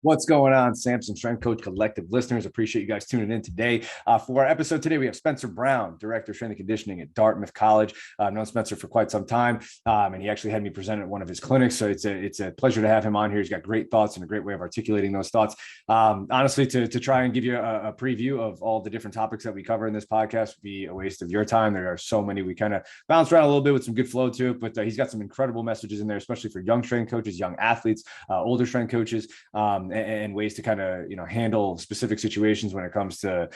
What's going on, Samson Strength Coach Collective listeners? Appreciate you guys tuning in today. For our episode today, we have Spencer Brown, Director of Strength and Conditioning at Dartmouth College. I've known Spencer for quite some time, and he actually had me present at one of his clinics. So it's a pleasure to have him on here. He's got great thoughts and a great way of articulating those thoughts. Honestly, to try and give you a preview of all the different topics that we cover in this podcast would be a waste of your time. There are so many. We kind of bounce around a little bit with some good flow to it, but he's got some incredible messages in there, especially for young strength coaches, young athletes, older strength coaches. And ways to kind of handle specific situations when it comes to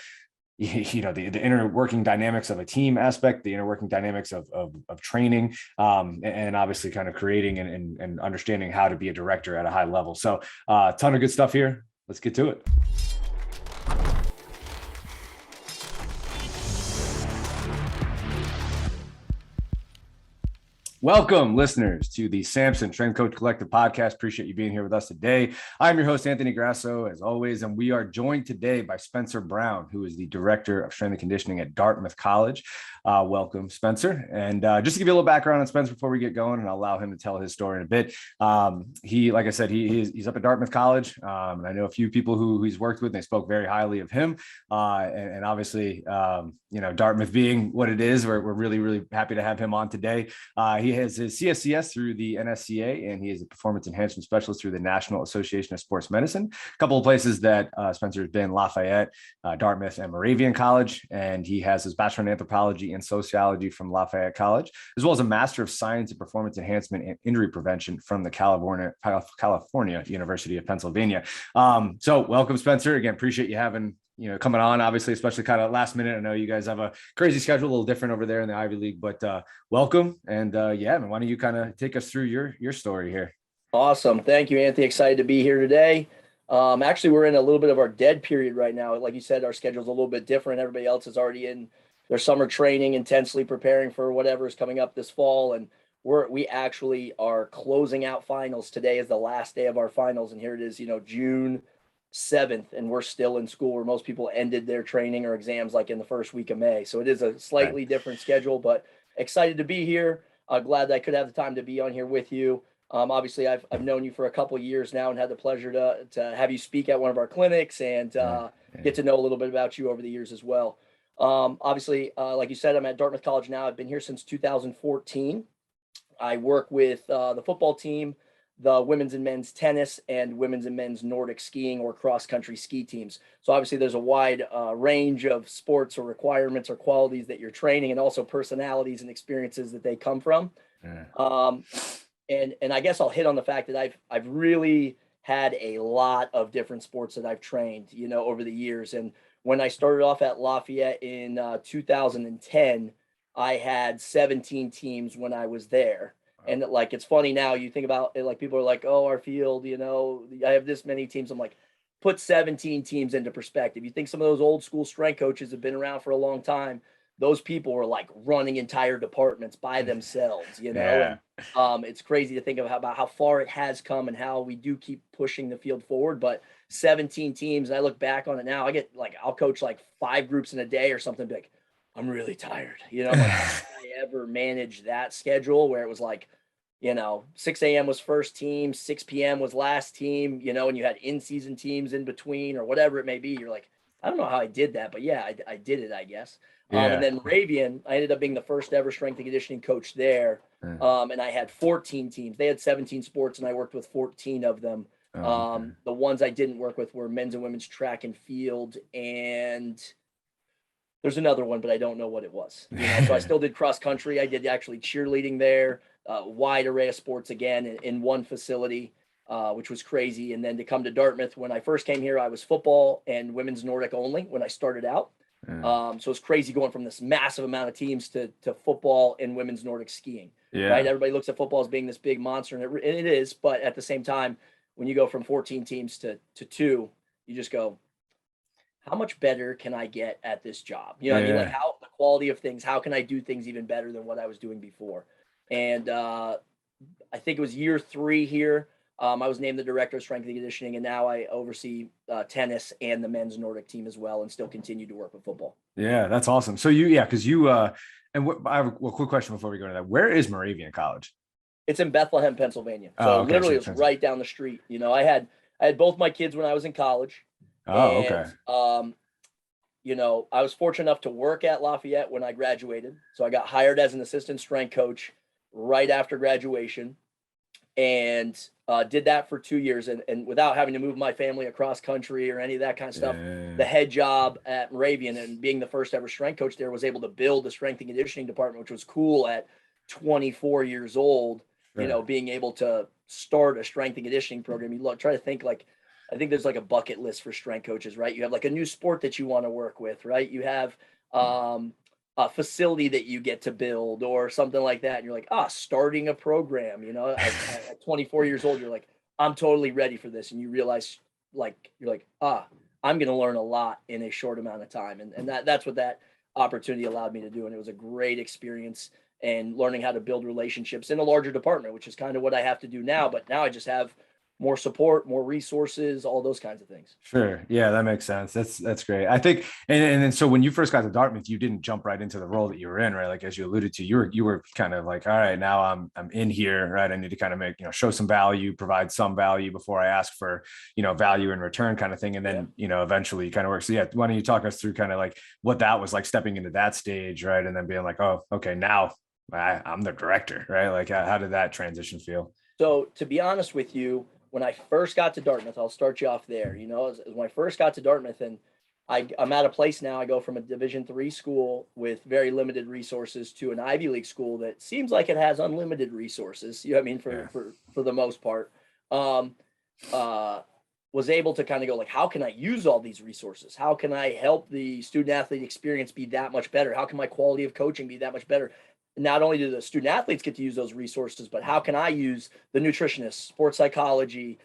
the inner working dynamics of a team aspect, the inner working dynamics of training, and obviously kind of creating and understanding how to be a director at a high level. So a ton of good stuff here. Let's get to it. Welcome, listeners, to the Samson Strength Coach Collective podcast. Appreciate you being here with us today. I'm your host, Anthony Grasso, as always, and we are joined today by Spencer Brown, who is the Director of Strength and Conditioning at Dartmouth College. Welcome, Spencer. And just to give you a little background on Spencer before we get going, and I'll allow him to tell his story in a bit. Like I said, he's up at Dartmouth College, and I know a few people who he's worked with, and they spoke very highly of him. And obviously, Dartmouth being what it is, we're really, really happy to have him on today. He has his CSCS through the NSCA, and he is a performance enhancement specialist through the National Association of Sports Medicine. A couple of places that Spencer has been: Lafayette, Dartmouth, and Moravian College. And he has his bachelor in anthropology and sociology from Lafayette College, as well as a master of science in performance enhancement and injury prevention from the California University of Pennsylvania. So welcome, Spencer. Again, appreciate you having coming on, obviously, especially kind of last minute. I know you guys have a crazy schedule, a little different over there in the Ivy League, but welcome. And man, why don't you kind of take us through your story here? Awesome. Thank you, Anthony. Excited to be here today. Actually, we're in a little bit of our dead period right now. Like you said, our schedule's a little bit different. Everybody else is already in their summer training, intensely preparing for whatever is coming up this fall. And we actually are closing out finals. Today is the last day of our finals. And here it is, June 7th, and we're still in school where most people ended their training or exams like in the first week of May. So it is a slightly different schedule, but excited to be here. Glad that I could have the time to be on here with you. Obviously, I've known you for a couple of years now and had the pleasure to have you speak at one of our clinics and get to know a little bit about you over the years as well. Obviously, like you said, I'm at Dartmouth College now. I've been here since 2014. I work with the football team, the women's and men's tennis, and women's and men's Nordic skiing or cross-country ski teams. So obviously there's a wide range of sports or requirements or qualities that you're training, and also personalities and experiences that they come from. Yeah. And I guess I'll hit on the fact that I've really had a lot of different sports that I've trained, over the years. And when I started off at Lafayette in 2010, I had 17 teams when I was there. And like, it's funny now, you think about it, like people are like, oh, our field, I have this many teams. I'm like, put 17 teams into perspective. You think some of those old school strength coaches have been around for a long time. Those people were like running entire departments by themselves, Yeah. And it's crazy to think about how far it has come and how we do keep pushing the field forward. But 17 teams, and I look back on it now, I'll coach like 5 groups in a day or something, like, I'm really tired. How did I ever manage that schedule where it was like, 6 a.m. was first team, 6 p.m. was last team, and you had in-season teams in between or whatever it may be. You're like, I don't know how I did that, but yeah, I did it, I guess. Yeah. And then Moravian, I ended up being the first ever strength and conditioning coach there. And I had 14 teams. They had 17 sports, and I worked with 14 of them. Okay. The ones I didn't work with were men's and women's track and field, and there's another one, but I don't know what it was. So I still did cross country. I did actually cheerleading there. Wide array of sports again in one facility, which was crazy. And then to come to Dartmouth, when I first came here, I was football and women's Nordic only when I started out. So it's crazy going from this massive amount of teams to football and women's Nordic skiing. Yeah. Right? Everybody looks at football as being this big monster, and it is. But at the same time, when you go from 14 teams to 2, you just go, how much better can I get at this job? What I mean? Like, how the quality of things, how can I do things even better than what I was doing before? And I think it was year 3 here. I was named the director of strength and conditioning, and now I oversee tennis and the men's Nordic team as well, and still continue to work with football. Yeah, that's awesome. So I have a quick question before we go to that. Where is Moravian College? It's in Bethlehem, Pennsylvania. So literally it's right down the street. I had I had both my kids when I was in college. Oh, And, okay. I was fortunate enough to work at Lafayette when I graduated. So I got hired as an assistant strength coach right after graduation, and did that for 2 years. And without having to move my family across country or any of that kind of stuff, the Yeah. head job at Moravian and being the first ever strength coach there was able to build the strength and conditioning department, which was cool at 24 years old, Sure. being able to start a strength and conditioning program. Try to think like, I think there's like a bucket list for strength coaches, right? You have like a new sport that you want to work with, right? You have a facility that you get to build or something like that. And you're like, starting a program, at 24 years old, you're like, I'm totally ready for this. And you realize you're like, I'm going to learn a lot in a short amount of time. And that's what that opportunity allowed me to do. And it was a great experience, and learning how to build relationships in a larger department, which is kind of what I have to do now. But now I just have more support, more resources, all those kinds of things. Sure. Yeah, that makes sense. That's great. I think, and then so when you first got to Dartmouth, you didn't jump right into the role that you were in, right? Like as you alluded to, you were kind of like, all right, now I'm in here, right? I need to kind of make, show some value, provide some value before I ask for, value in return kind of thing. And then, eventually you kind of work. So yeah, why don't you talk us through kind of like what that was like stepping into that stage, right? And then being like, oh, okay, now I'm the director, right? Like how did that transition feel? So to be honest with you, when I first got to Dartmouth, I'll start you off there. As when I first got to Dartmouth, and I'm at a place now. I go from a Division III school with very limited resources to an Ivy League school that seems like it has unlimited resources. You know what I mean? For the most part, was able to kind of go like, how can I use all these resources? How can I help the student athlete experience be that much better? How can my quality of coaching be that much better? Not only do the student athletes get to use those resources, but how can I use the nutritionists, sports psychology,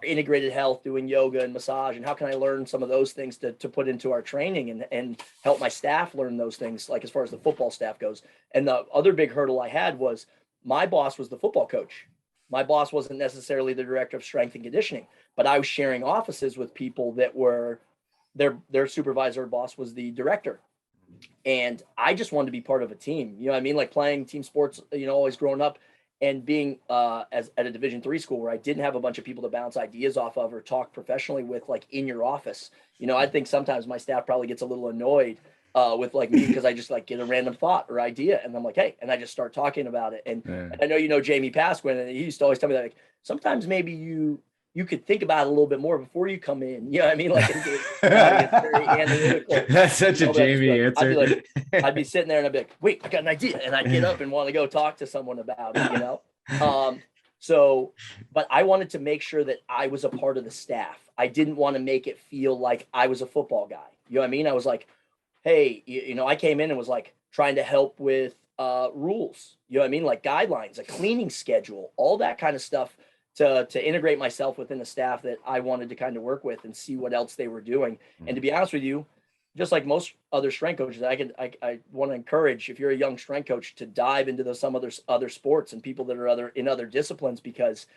integrated health, doing yoga and massage, and how can I learn some of those things to put into our training and help my staff learn those things, like as far as the football staff goes. And the other big hurdle I had was my boss was the football coach. My boss wasn't necessarily the director of strength and conditioning, but I was sharing offices with people that were their supervisor or boss was the director. And I just wanted to be part of a team. You know what I mean? Like playing team sports, always growing up and being as at a Division III school where I didn't have a bunch of people to bounce ideas off of or talk professionally with, like in your office. I think sometimes my staff probably gets a little annoyed with like me because I just like get a random thought or idea and I'm like, hey, and I just start talking about it. And I know Jamie Pasquin, and he used to always tell me that like sometimes maybe you could think about it a little bit more before you come in. You know what I mean? Like it's very analytical. That's such a Jamie answer. I'd be sitting there and I'd be like, wait, I got an idea. And I'd get up and want to go talk to someone about it, but I wanted to make sure that I was a part of the staff. I didn't want to make it feel like I was a football guy. You know what I mean? I was like, hey, I came in and was like trying to help with rules, you know what I mean? Like guidelines, a cleaning schedule, all that kind of stuff to integrate myself within the staff that I wanted to kind of work with and see what else they were doing. And to be honest with you, just like most other strength coaches, I want to encourage, if you're a young strength coach, to dive into some other sports and people that are in other disciplines, because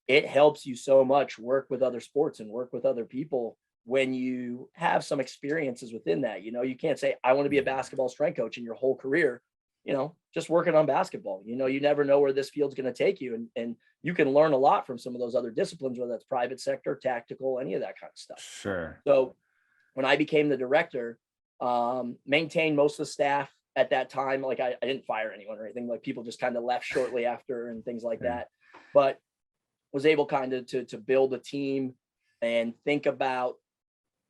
it helps you so much work with other sports and work with other people when you have some experiences within that. You can't say, I want to be a basketball strength coach in your whole career, just working on basketball. You never know where this field's going to take you. And you can learn a lot from some of those other disciplines, whether that's private sector, tactical, any of that kind of stuff. Sure. So when I became the director, maintained most of the staff at that time. Like I didn't fire anyone or anything. Like people just kind of left shortly after and things like that. But was able kind of to build a team and think about,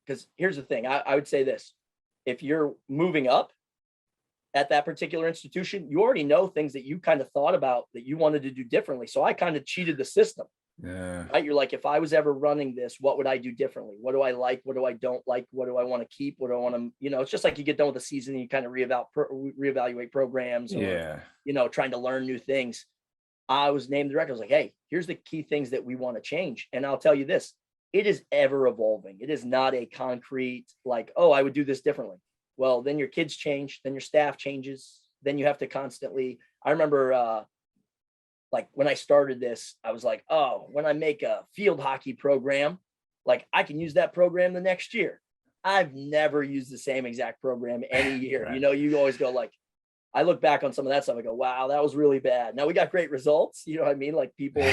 because here's the thing, I would say this: if you're moving up at that particular institution, you already know things that you kind of thought about that you wanted to do differently. So I kind of cheated the system. Yeah. Right. You're like, if I was ever running this, what would I do differently? What do I like? What do I don't like? What do I want to keep? What do I want to, it's just like you get done with the season and you kind of reevaluate programs or, trying to learn new things. I was named director. I was like, hey, here's the key things that we want to change. And I'll tell you this, it is ever evolving. It is not a concrete, like, oh, I would do this differently. Well, then your kids change, then your staff changes. Then you have to constantly, I remember, like when I started this, I was like, oh, when I make a field hockey program, like I can use that program the next year. I've never used the same exact program any year. Right. You always go like, I look back on some of that stuff. I go, wow, that was really bad. Now we got great results. You know what I mean? Like people,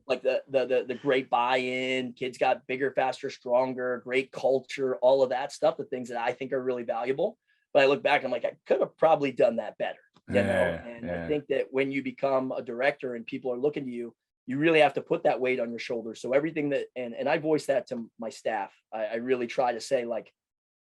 like the great buy-in, kids got bigger, faster, stronger, great culture, all of that stuff, the things that I think are really valuable. But I look back, I'm like, I could have probably done that better, you know? And I think that when you become a director and people are looking to you, you really have to put that weight on your shoulders. So everything that, and I voice that to my staff. I really try to say, like,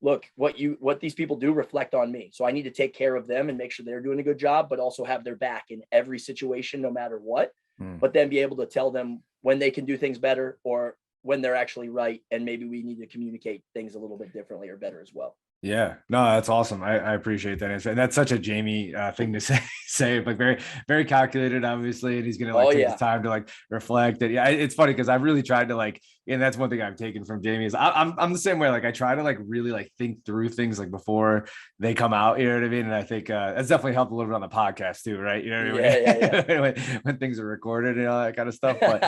look, what these people do reflect on me. So I need to take care of them and make sure they're doing a good job, but also have their back in every situation, no matter what. But then be able to tell them when they can do things better or when they're actually right. And maybe we need to communicate things a little bit differently or better as well. Yeah, no, that's awesome. I appreciate that answer. And that's such a Jamie thing to say, like very, very calculated, obviously. And he's going to like take his time to like reflect. And yeah, it's funny because I've really tried to like, and that's one thing I've taken from Jamie is I'm the same way. Like I try to like really like think through things like before they come out, you know what I mean? And I think that's definitely helped a little bit on the podcast too, right? You know what I mean? when things are recorded and all that kind of stuff, but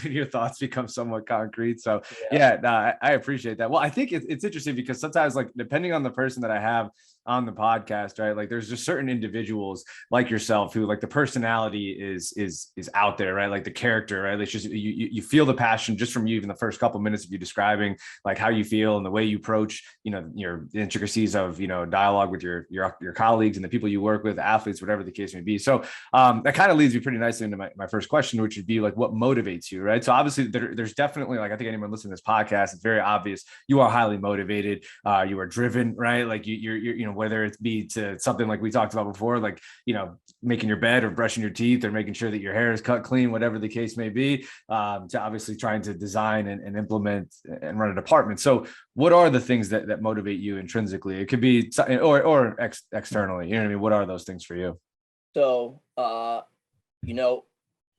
your thoughts become somewhat concrete. So I appreciate that. Well, I think it's interesting because sometimes like depending on the person that I have on the podcast, right, like there's just certain individuals like yourself who like the personality is out there, right, like the character, right, it's just you feel the passion just from you, even the first couple minutes of you describing like how you feel and the way you approach, you know, your intricacies of, you know, dialogue with your colleagues and the people you work with, athletes, whatever the case may be. So that kind of leads me pretty nicely into my first question, which would be like, what motivates you, right? So obviously there's definitely, like, I think anyone listening to this podcast, it's very obvious you are highly motivated, you are driven, right? Like you're you know, whether it be to something like we talked about before, like, you know, making your bed or brushing your teeth or making sure that your hair is cut clean, whatever the case may be, to obviously trying to design and implement and run a department. So what are the things that motivate you intrinsically? It could be or externally, you know what I mean? What are those things for you? So, you know,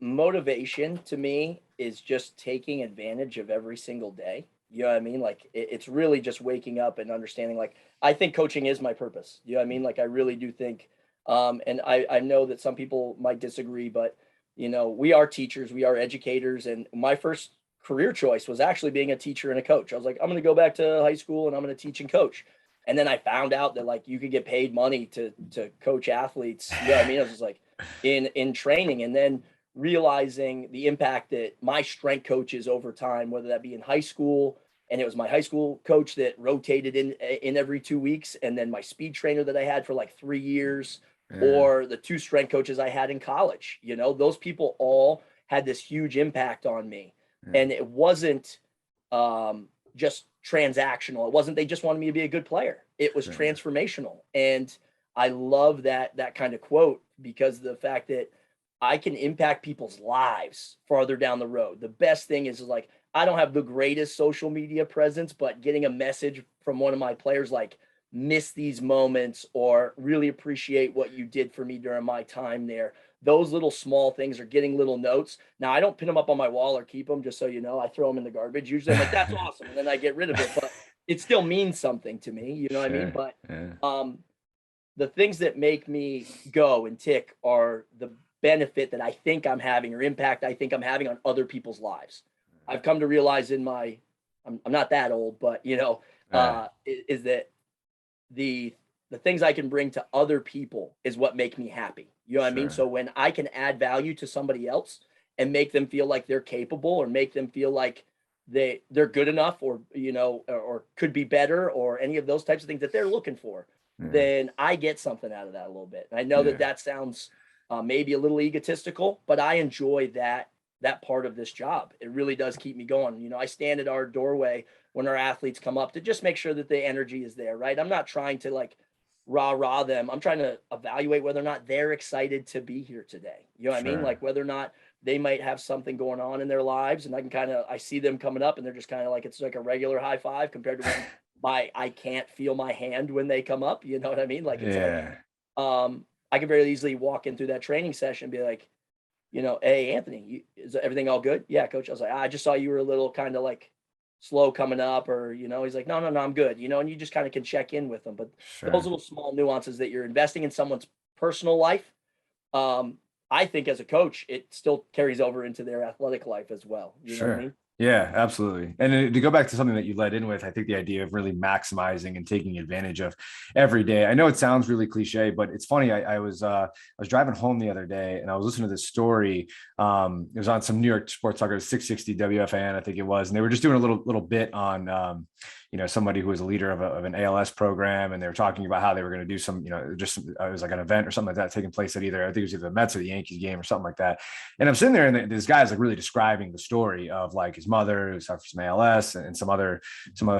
motivation to me is just taking advantage of every single day. You know what I mean? Like it's really just waking up and understanding, like, I think coaching is my purpose. You know what I mean? Like I really do think, and I know that some people might disagree, but you know, we are teachers, we are educators. And my first career choice was actually being a teacher and a coach. I was like, I'm going to go back to high school and I'm going to teach and coach. And then I found out that like you could get paid money to coach athletes. You know what I mean? I was just like in training, and then realizing the impact that my strength coaches over time, whether that be in high school, and it was my high school coach that rotated in every 2 weeks, and then my speed trainer that I had for like 3 years, or the 2 strength coaches I had in college. You know, those people all had this huge impact on me. And it wasn't just transactional. It wasn't they just wanted me to be a good player. It was transformational. And I love that kind of quote, because the fact that I can impact people's lives farther down the road. The best thing is like, I don't have the greatest social media presence, but getting a message from one of my players like, miss these moments, or really appreciate what you did for me during my time there. Those little small things are getting little notes. Now, I don't pin them up on my wall or keep them, just so you know. I throw them in the garbage. Usually I'm like, that's awesome. And then I get rid of it, but it still means something to me. You know what I mean? But the things that make me go and tick are the benefit that I think I'm having, or impact I think I'm having on other people's lives. I've come to realize in my, I'm not that old, but you know, is that the things I can bring to other people is what make me happy. You know what I mean? So when I can add value to somebody else and make them feel like they're capable, or make them feel like they're good enough, or, you know, or could be better, or any of those types of things that they're looking for, then I get something out of that a little bit. And I know that sounds maybe a little egotistical, but I enjoy that part of this job. It really does keep me going. You know, I stand at our doorway when our athletes come up to just make sure that the energy is there, right? I'm not trying to like rah them. I'm trying to evaluate whether or not they're excited to be here today. You know what I mean? Like whether or not they might have something going on in their lives, and I see them coming up and they're just kind of like, it's like a regular high five compared to when I can't feel my hand when they come up. You know what I mean? Like, it's like, I can very easily walk in through that training session and be like, you know, hey, Anthony, is everything all good? Yeah, coach. I was like, I just saw you were a little kind of like slow coming up, or, you know, he's like, no, I'm good. You know, and you just kind of can check in with them. But those little small nuances that you're investing in someone's personal life, I think as a coach, it still carries over into their athletic life as well. You know what I mean? Yeah, absolutely. And to go back to something that you led in with, I think the idea of really maximizing and taking advantage of every day. I know it sounds really cliche, but it's funny. I was driving home the other day and I was listening to this story. It was on some New York sports talker, 660 WFAN, I think it was, and they were just doing a little bit on somebody who was a leader of an ALS program, and they were talking about how they were going to do some, just it was like an event or something like that taking place at I think it was either the Mets or the Yankees game or something like that. And I'm sitting there, and this guy's like really describing the story of like his mother who suffered from ALS and some other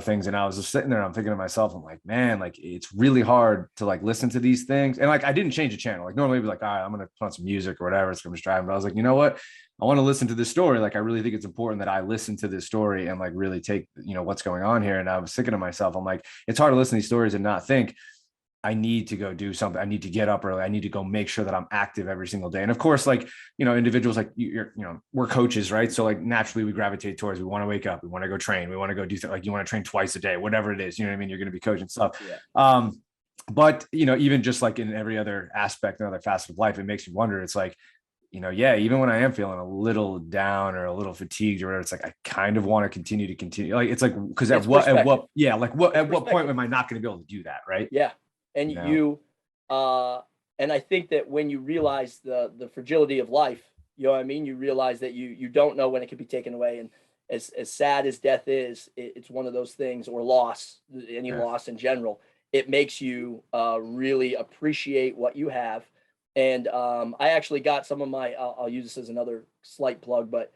things. And I was just sitting there, and I'm thinking to myself, I'm like, man, like it's really hard to like listen to these things. And like I didn't change the channel. Like normally, I'd be like, all right, I'm gonna put on some music or whatever. It's gonna be driving. But I was like, you know what? I want to listen to this story. Like, I really think it's important that I listen to this story and like really take, what's going on here. And I was thinking to myself, I'm like, it's hard to listen to these stories and not think I need to go do something. I need to get up early. I need to go make sure that I'm active every single day. And of course, like, individuals like we're coaches, right? So like naturally we gravitate towards, we want to wake up, we want to go train, we want to go do like, you want to train twice a day, whatever it is, you know what I mean? You're going to be coaching stuff. Yeah. But even just like in every other aspect, another facet of life, it makes you wonder. It's like, yeah, even when I am feeling a little down or a little fatigued or whatever, it's like I kind of want to continue. Like it's like because at what point am I not going to be able to do that, right? Yeah, and and I think that when you realize the fragility of life, you know what I mean. You realize that you don't know when it could be taken away, and as sad as death is, it's one of those things, or loss, any loss in general. It makes you really appreciate what you have. And I actually got some of my, I'll use this as another slight plug, but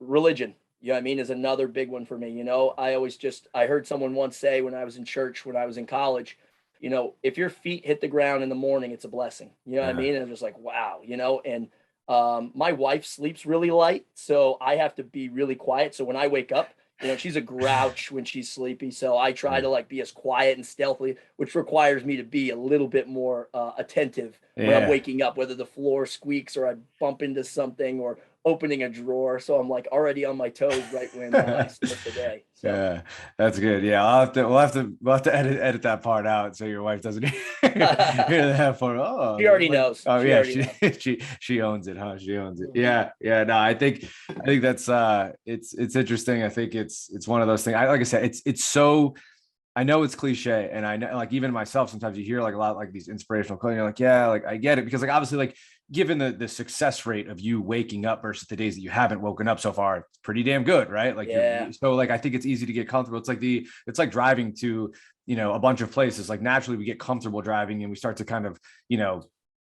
religion, you know what I mean, is another big one for me. I heard someone once say when I was in church, when I was in college, if your feet hit the ground in the morning, it's a blessing. You know what I mean? And I'm just like, wow, and my wife sleeps really light, so I have to be really quiet. So when I wake up, she's a grouch when she's sleepy. So I try to like be as quiet and stealthy, which requires me to be a little bit more attentive when I'm waking up, whether the floor squeaks or I bump into something or opening a drawer. So I'm like already on my toes right when I start the day. So. Yeah, that's good. Yeah, we'll have to edit that part out so your wife doesn't hear that part. Oh, she already knows. Oh, yeah, she owns it, huh? She owns it. Yeah, yeah. No, I think that's it's interesting. I think it's one of those things. Like I said, it's so. I know it's cliche, and I know, like, even myself, sometimes you hear like a lot like these inspirational quotes, and you're like, yeah, like I get it, because like obviously, like given the success rate of you waking up versus the days that you haven't woken up so far, it's pretty damn good, right? Like, so like I think it's easy to get comfortable. It's like driving to a bunch of places. Like naturally, we get comfortable driving, and we start to kind of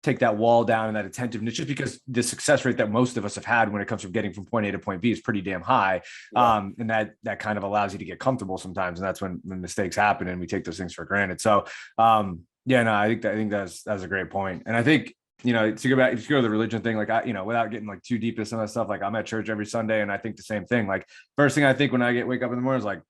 take that wall down and that attentiveness, just because the success rate that most of us have had when it comes from getting from point A to point B is pretty damn high. And that kind of allows you to get comfortable sometimes. And that's when mistakes happen and we take those things for granted. So yeah, no, I think that's a great point. And I think, to go to the religion thing, like without getting like too deep into some of that stuff, like I'm at church every Sunday, and I think the same thing. Like first thing I think when I wake up in the morning is like,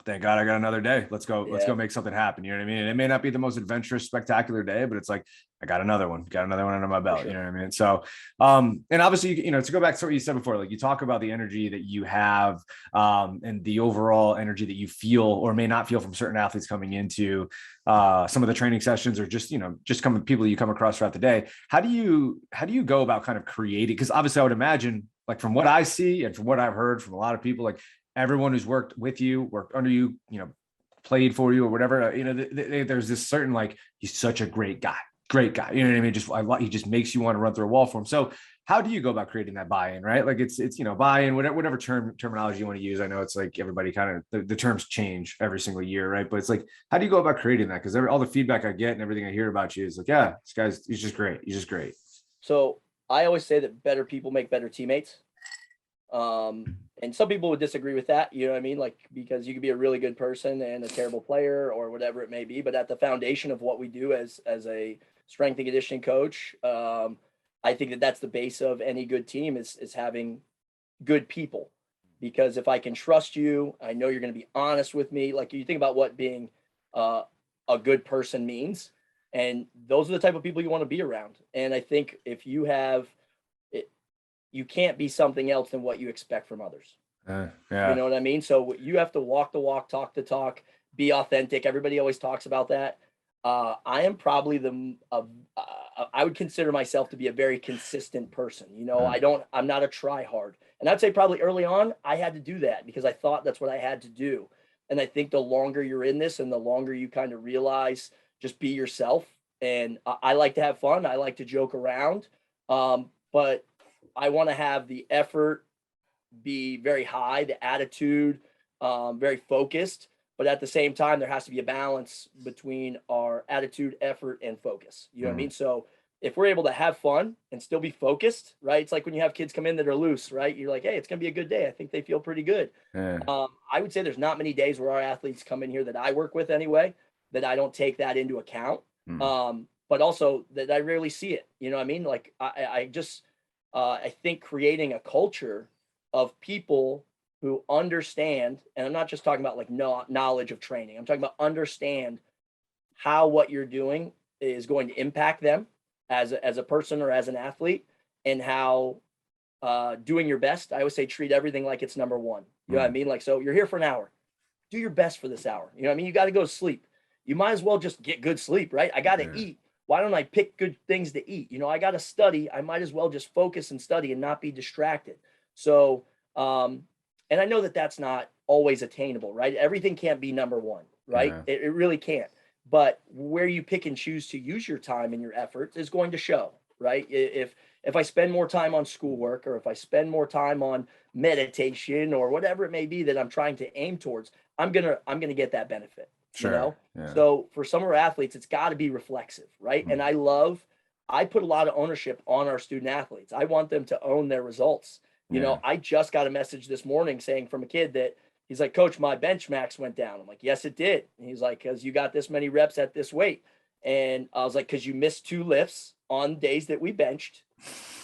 thank God I got another day. Let's go make something happen. You know what I mean? And it may not be the most adventurous, spectacular day, but it's like, I got another one under my belt. Sure. You know what I mean? So, and obviously, to go back to what you said before, like you talk about the energy that you have, and the overall energy that you feel or may not feel from certain athletes coming into some of the training sessions, or just people you come across throughout the day. How do you go about kind of creating? Because obviously I would imagine, like from what I see and from what I've heard from a lot of people, like everyone who's worked with you, worked under you, played for you or whatever, there's this certain, like, he's such a great guy. You know what I mean? He just makes you want to run through a wall for him. So how do you go about creating that buy-in, right? Like it's buy-in, whatever terminology you want to use. I know it's like everybody kind of, the terms change every single year, right? But it's like, how do you go about creating that? Because all the feedback I get and everything I hear about you is like, yeah, this guy's, he's just great. So I always say that better people make better teammates. And some people would disagree with that, you know what I mean? Like, because you could be a really good person and a terrible player or whatever it may be, but at the foundation of what we do as a strength and conditioning coach, I think that that's the base of any good team is having good people. Because if I can trust you, I know you're going to be honest with me. Like, you think about what being a good person means, and those are the type of people you want to be around. And I think if you have it, you can't be something else than what you expect from others. Yeah. You know what I mean? So you have to walk the walk, talk the talk, be authentic. Everybody always talks about that. I am probably I would consider myself to be a very consistent person. I'm not a try hard. And I'd say probably early on, I had to do that because I thought that's what I had to do. And I think the longer you're in this and the longer you kind of realize, just be yourself. And I like to have fun. I like to joke around. But I want to have the effort be very high, the attitude, very focused. But at the same time, there has to be a balance between our attitude, effort, and focus. You know what I mean? So if we're able to have fun and still be focused, right? It's like when you have kids come in that are loose, right? You're like, hey, it's going to be a good day. I think they feel pretty good. Yeah. I would say there's not many days where our athletes come in here that I work with anyway, that I don't take that into account. But also that I rarely see it. You know what I mean? Like I think creating a culture of people who understand, and I'm not just talking about like knowledge of training. I'm talking about understand how what you're doing is going to impact them as a person or as an athlete, and how doing your best. I always say treat everything like it's number one. You know what I mean? Like, so you're here for an hour. Do your best for this hour. You know what I mean? You got to go to sleep. You might as well just get good sleep, right? I got to eat. Why don't I pick good things to eat? You know, I got to study. I might as well just focus and study and not be distracted. So, and I know that that's not always attainable, right? Everything can't be number one, right? It really can't. But where you pick and choose to use your time and your effort is going to show, right? If I spend more time on schoolwork, or if I spend more time on meditation or whatever it may be that I'm trying to aim towards, I'm gonna get that benefit. Sure. You know? So for some of our athletes, it's got to be reflexive, right? And I put a lot of ownership on our student athletes. I want them to own their results. You know, I just got a message this morning saying from a kid that he's like, Coach, my bench max went down. I'm like, yes, it did. And he's like, because you got this many reps at this weight. And I was like, because you missed 2 lifts on days that we benched.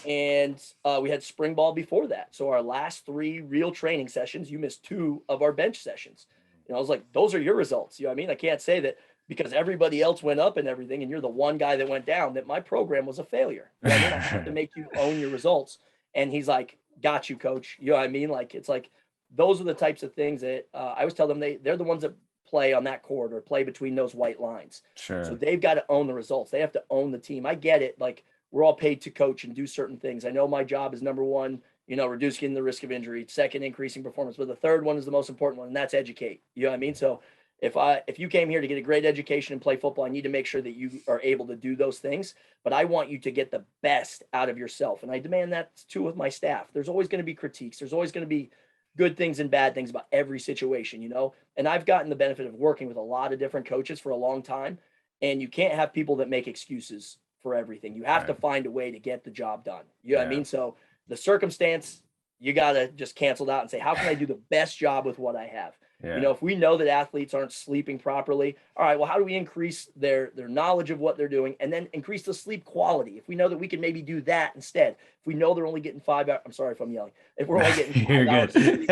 And we had spring ball before that. So our last 3 real training sessions, you missed 2 of our bench sessions. And I was like, those are your results. You know what I mean? I can't say that because everybody else went up and everything, and you're the one guy that went down, that my program was a failure. You know what I mean? I have to make you own your results. And he's like, got you, coach. You know what I mean? Like, it's like, those are the types of things that I always tell them they're the ones that play on that court or play between those white lines. Sure. So they've got to own the results. They have to own the team. I get it. Like, we're all paid to coach and do certain things. I know my job is number one, you know, reducing the risk of injury. Second, increasing performance. But the third one is the most important one, and that's educate. You know what I mean? So if you came here to get a great education and play football, I need to make sure that you are able to do those things. But I want you to get the best out of yourself. And I demand that too with my staff. There's always going to be critiques. There's always going to be good things and bad things about every situation, you know? And I've gotten the benefit of working with a lot of different coaches for a long time. And you can't have people that make excuses for everything. You have to find a way to get the job done. You know what I mean? So the circumstance, you got to just cancel it out and say, how can I do the best job with what I have? You know, if we know that athletes aren't sleeping properly, all right, well, how do we increase their knowledge of what they're doing, and then increase the sleep quality? If we know that we can maybe do that instead, if we know they're only getting 5 hours, I'm sorry if I'm yelling, if we're only getting 5 hours of sleep,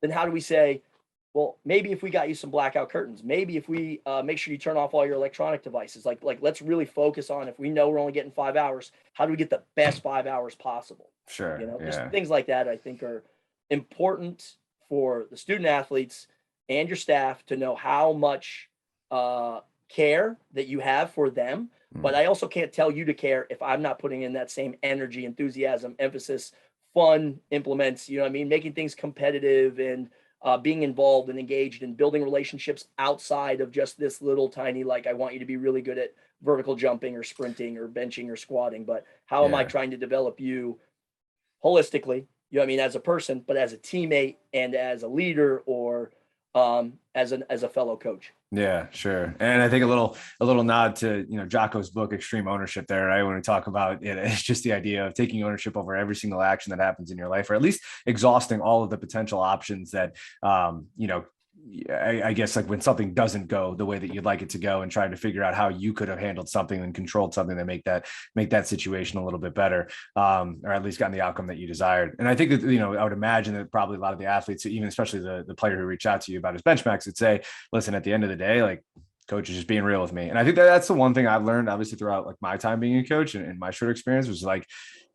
then how do we say, well, maybe if we got you some blackout curtains, maybe if we make sure you turn off all your electronic devices, like let's really focus on, if we know we're only getting 5 hours, how do we get the best 5 hours possible? Sure. You know, just things like that I think are important for the student athletes and your staff to know how much care that you have for them. But I also can't tell you to care if I'm not putting in that same energy, enthusiasm, emphasis, fun implements, you know what I mean? Making things competitive and being involved and engaged and building relationships outside of just this little tiny, like, I want you to be really good at vertical jumping or sprinting or benching or squatting, but how am I trying to develop you holistically, you know what I mean, as a person, but as a teammate and as a leader, or as a fellow coach. Yeah, sure. And I think a little nod to, you know, Jocko's book, Extreme Ownership there, right? When we talk about it, it's just the idea of taking ownership over every single action that happens in your life, or at least exhausting all of the potential options that, you know, I guess like when something doesn't go the way that you'd like it to go, and trying to figure out how you could have handled something and controlled something to make that situation a little bit better, or at least gotten the outcome that you desired. And I think that, you know, I would imagine that probably a lot of the athletes, even especially the player who reached out to you about his benchmarks, would say, listen, at the end of the day, like, coach is just being real with me. And I think that that's the one thing I've learned, obviously, throughout like my time being a coach and my short experience, was like,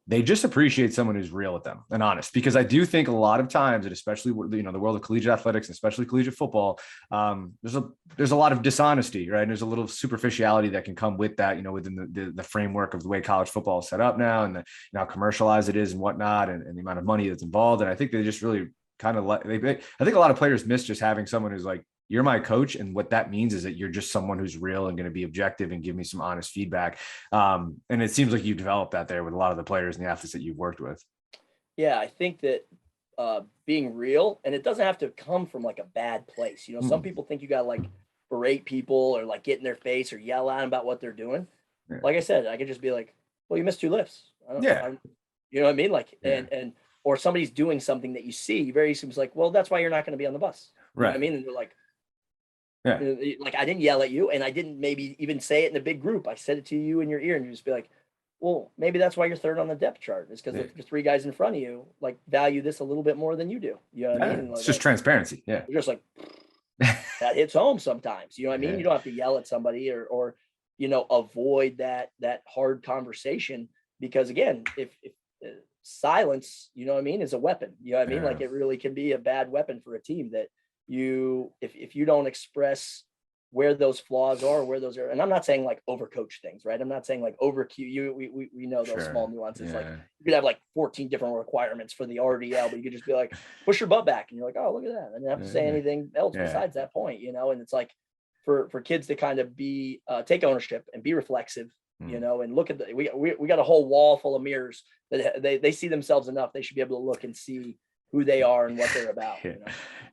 they just appreciate someone who's real with them and honest, because I do think a lot of times, and especially, the world of collegiate athletics, and especially collegiate football, there's a lot of dishonesty, right? And there's a little superficiality that can come with that, within the framework of the way college football is set up now, and how commercialized it is and whatnot, and the amount of money that's involved. And I think they just really kind of I think a lot of players miss just having someone who's like, you're my coach. And what that means is that you're just someone who's real and going to be objective and give me some honest feedback. And it seems like you've developed that there with a lot of the players and the athletes that you've worked with. Yeah, I think that being real, and it doesn't have to come from like a bad place. Some people think you got to like berate people or like get in their face or yell at them about what they're doing. Yeah. Like I said, I could just be like, well, you missed 2 lifts. You know what I mean? Like, and or somebody's doing something that you see very seems like, well, that's why you're not going to be on the bus. You know what I mean? And they're like, like, I didn't yell at you, and I didn't maybe even say it in a big group. I said it to you in your ear, and you just be like, well, maybe that's why you're 3rd on the depth chart. It's because the 3 guys in front of you like value this a little bit more than you do. You know what I mean? It's just transparency. Yeah. You're just like, that hits home sometimes. You know what I mean? You don't have to yell at somebody or avoid that hard conversation, because again, if silence, is a weapon. You know what I mean? Like, it really can be a bad weapon for a team, that if you don't express where those flaws are, where those are. And I'm not saying like overcoach things, right? I'm not saying like overcue. We know those small nuances. Like, you could have like 14 different requirements for the RDL, but you could just be like, push your butt back. And you're like, oh, look at that. I didn't have to say anything else besides that point, and it's like for kids to kind of be, take ownership and be reflexive, and look at we got a whole wall full of mirrors that they see themselves enough. They should be able to look and see who they are and what they're about.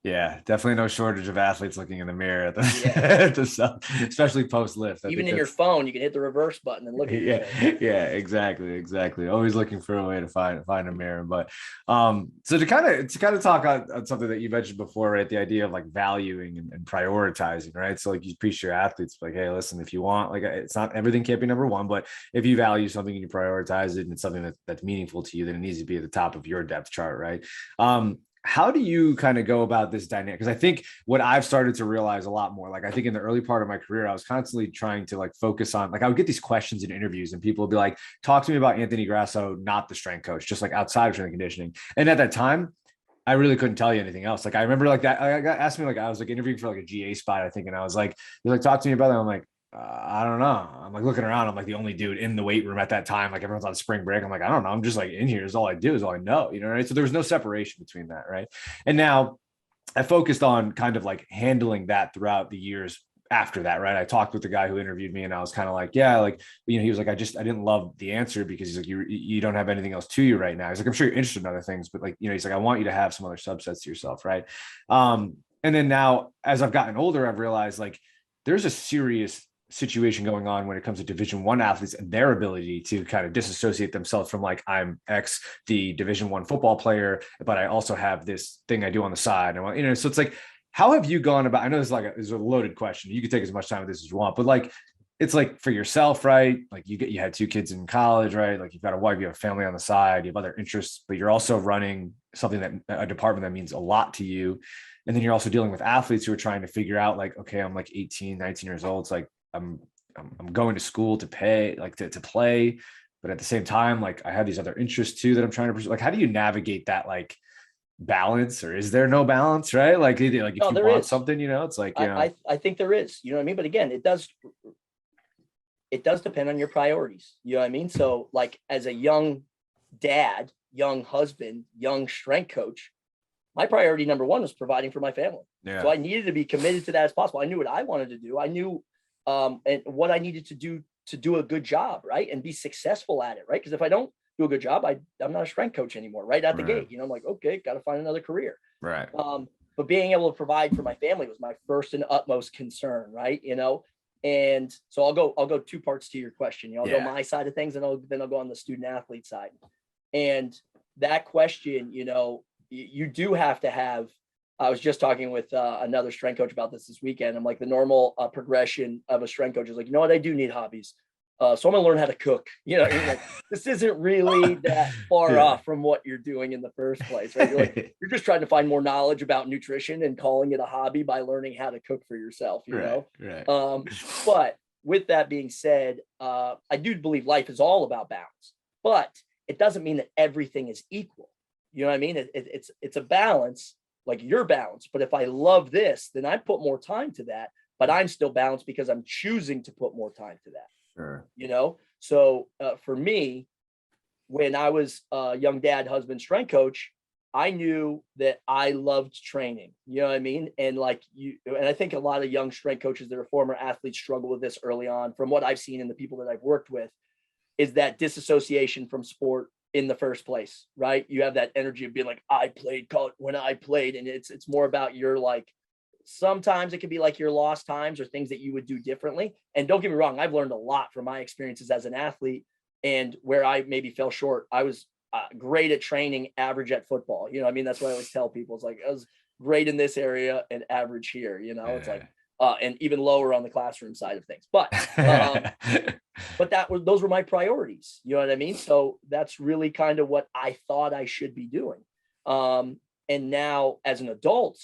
Yeah, definitely no shortage of athletes looking in the mirror at especially post lift. Even in your phone, you can hit the reverse button and look at it. Yeah, exactly. Always looking for a way to find a mirror. But so to kind of talk on something that you mentioned before, right? The idea of like valuing and prioritizing, right? So like, you preach to your athletes like, hey, listen, if you want, like, it's not everything can't be number one, but if you value something and you prioritize it and it's something that's meaningful to you, then it needs to be at the top of your depth chart, right? How do you kind of go about this dynamic? Because I think what I've started to realize a lot more, like, I think in the early part of my career, I was constantly trying to like focus on, like, I would get these questions in interviews and people would be like, talk to me about Anthony Grasso, not the strength coach, just like outside of strength and conditioning. And at that time, I really couldn't tell you anything else. Like, I remember like that, I got asked me, like, I was like interviewing for like a GA spot, I think. And I was like, they're like, talk to me about that. I'm like, I don't know. I'm like looking around. I'm like the only dude in the weight room at that time. Like, everyone's on spring break. I'm like, I don't know. I'm just like in here. Is all I do, is all I know, right? So there was no separation between that. Right. And now I focused on kind of like handling that throughout the years after that. Right. I talked with the guy who interviewed me, and I was kind of like, yeah, like, he was like, I didn't love the answer, because he's like, you don't have anything else to you right now. He's like, I'm sure you're interested in other things, but like, he's like, I want you to have some other subsets to yourself. Right. And then now, as I've gotten older, I've realized like there's a serious situation going on when it comes to Division I athletes and their ability to kind of disassociate themselves from like, I'm the Division I football player, but I also have this thing I do on the side. And so it's like, how have you gone about, I know this is a loaded question. You can take as much time with this as you want, but like, it's like for yourself, right? Like, you had 2 kids in college, right? Like, you've got a wife, you have a family on the side, you have other interests, but you're also running something a department that means a lot to you. And then you're also dealing with athletes who are trying to figure out like, okay, I'm like 18, 19 years old. It's like, I'm going to school to pay, like to play, but at the same time, like, I have these other interests too that I'm trying to pursue. Like, how do you navigate that like balance, or is there no balance, right? Like if you want something, it's like, I think there is, you know what I mean? But again, it does depend on your priorities. You know what I mean? So like, as a young dad, young husband, young strength coach, my priority number 1 was providing for my family. So I needed to be committed to that as possible. I knew what I wanted to do. I knew and what I needed to do a good job, right? And be successful at it, right? Because if I don't do a good job, I'm not a strength coach anymore, right at the gate. I'm like, okay, got to find another career. Right. But being able to provide for my family was my first and utmost concern, right? And so I'll go 2 parts to your question. I'll go my side of things, and then I'll go on the student athlete side. And that question, you do have to have. I was just talking with another strength coach about this weekend. I'm like, the normal progression of a strength coach is like, what? I do need hobbies. So I'm going to learn how to cook. Like, this isn't really that far off from what you're doing in the first place, right? You're just trying to find more knowledge about nutrition and calling it a hobby by learning how to cook for yourself, know? Right. But with that being said, I do believe life is all about balance. But it doesn't mean that everything is equal. You know what I mean? It's a balance, like you're balanced. But if I love this, then I put more time to that, but I'm still balanced because I'm choosing to put more time to that. Sure. You know? So for me, when I was a young dad, husband, strength coach, I knew that I loved training. You know what I mean? And and I think a lot of young strength coaches that are former athletes struggle with this early on, from what I've seen in the people that I've worked with, is that disassociation from sport in the first place, right? You have that energy of being like, I played college when I played. And it's more about your, like, sometimes it can be like your lost times or things that you would do differently. And don't get me wrong, I've learned a lot from my experiences as an athlete, and where I maybe fell short. I was great at training, average at football. You know what I mean? That's what I always tell people. It's like, I was great in this area and average here, you know, it's like, and even lower on the classroom side of things. But those were my priorities. You know what I mean? So that's really kind of what I thought I should be doing. And now as an adult,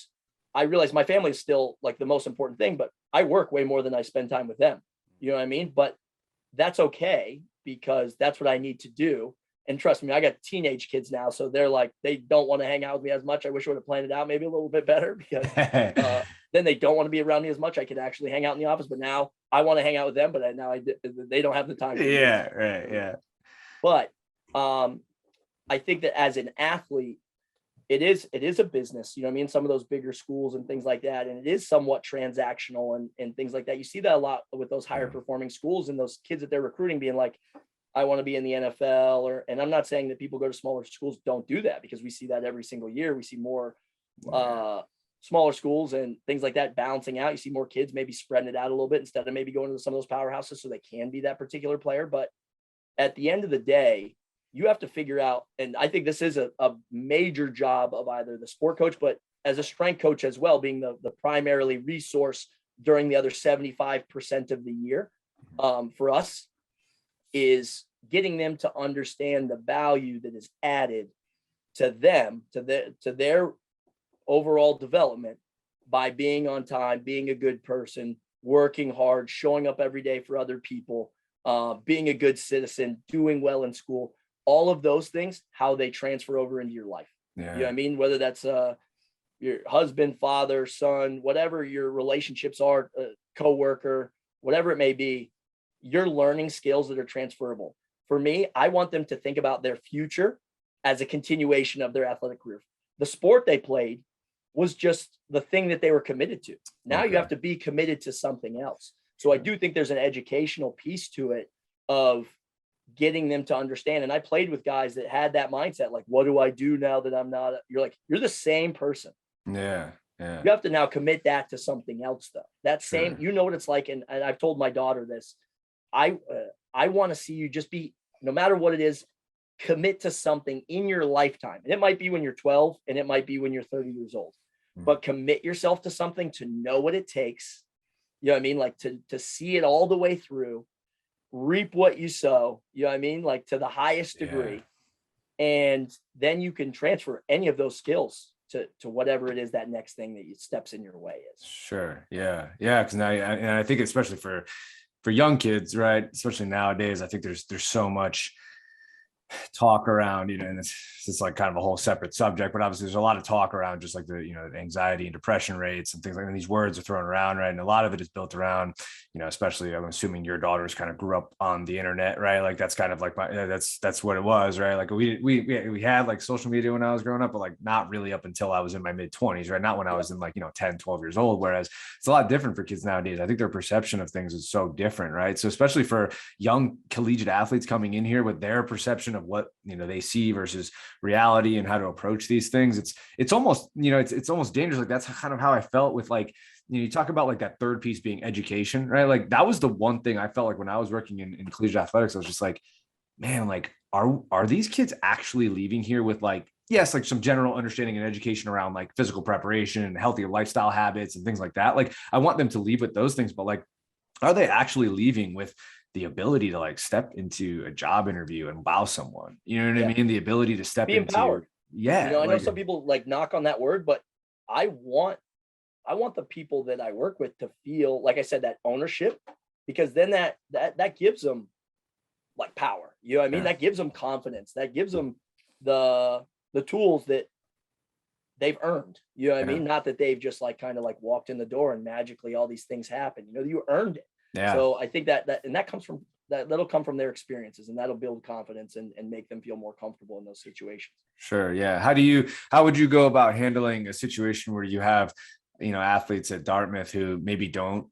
I realize my family is still like the most important thing, but I work way more than I spend time with them. You know what I mean? But that's okay, because that's what I need to do. And trust me, I got teenage kids now, so they're like, they don't want to hang out with me as much. I wish I would have planned it out maybe a little bit better, because then they don't want to be around me as much. I could actually hang out in the office, but now I want to hang out with them, but now they don't have the time. Yeah, right, yeah. But I think that as an athlete, it is a business, you know what I mean? Some of those bigger schools and things like that. And it is somewhat transactional and things like that. You see that a lot with those higher performing schools and those kids that they're recruiting being like, I want to be in the NFL, and I'm not saying that people go to smaller schools don't do that, because we see that every single year. We see more smaller schools and things like that balancing out. You see more kids maybe spreading it out a little bit instead of maybe going to some of those powerhouses so they can be that particular player. But at the end of the day, you have to figure out, and I think this is a major job of either the sport coach, but as a strength coach as well, being the primarily resource during the other 75% of the year, for us, is getting them to understand the value that is added to them, to their overall development, by being on time, being a good person, working hard, showing up every day for other people, being a good citizen, doing well in school. All of those things, how they transfer over into your life. Yeah. You know what I mean? Whether that's your husband, father, son, whatever your relationships are, coworker, whatever it may be, you're learning skills that are transferable. For me, I want them to think about their future as a continuation of their athletic career. The sport they played was just the thing that they were committed to. Now you have to be committed to something else. So I do think there's an educational piece to it of getting them to understand. And I played with guys that had that mindset, like, what do I do now that I'm not? You're like, you're the same person. Yeah. Yeah. You have to now commit that to something else, though. That same, you know what it's like. And I've told my daughter this. I want to see you just be, no matter what it is, commit to something in your lifetime. And it might be when you're 12 and it might be when you're 30 years old, but commit yourself to something, to know what it takes. You know what I mean? Like to see it all the way through, reap what you sow, you know what I mean? Like to the highest degree. And then you can transfer any of those skills to whatever it is that next thing that steps in your way is. Sure. Yeah. Yeah. Cause now, and I think especially for young kids, right? Especially nowadays, I think there's so much talk around, you know, and it's like kind of a whole separate subject, but obviously there's a lot of talk around just like the, you know, anxiety and depression rates and things like that. And these words are thrown around, right? And a lot of it is built around, you know, especially I'm assuming your daughters kind of grew up on the internet, right? Like that's kind of like that's what it was, right? Like we had like social media when I was growing up, but like not really up until I was in my mid 20s, right? Not when I was in like, you know, 10, 12 years old. Whereas it's a lot different for kids nowadays. I think their perception of things is so different, right? So especially for young collegiate athletes coming in here with their perception of what, you know, they see versus reality and how to approach these things, it's almost, you know, it's almost dangerous. Like that's kind of how I felt with, like, you know, you talk about like that third piece being education, right? Like that was the one thing I felt like when I was working in collegiate athletics, I was just like, man, like are these kids actually leaving here with like, yes, like some general understanding and education around like physical preparation and healthier lifestyle habits and things like that. Like I want them to leave with those things, but like, are they actually leaving with the ability to like step into a job interview and wow someone, you know what I mean? The ability to step be empowered. Yeah. You know, I know some people like knock on that word, but I want the people that I work with to feel, like I said, that ownership, because then that gives them like power. You know what I mean? That gives them confidence. That gives them the tools that they've earned. You know what I mean? Not that they've just like kind of like walked in the door and magically all these things happen. You know, you earned it. So I think that comes from that'll come from their experiences, and that'll build confidence and make them feel more comfortable in those situations. Sure. Yeah. How would you go about handling a situation where you have, athletes at Dartmouth who maybe don't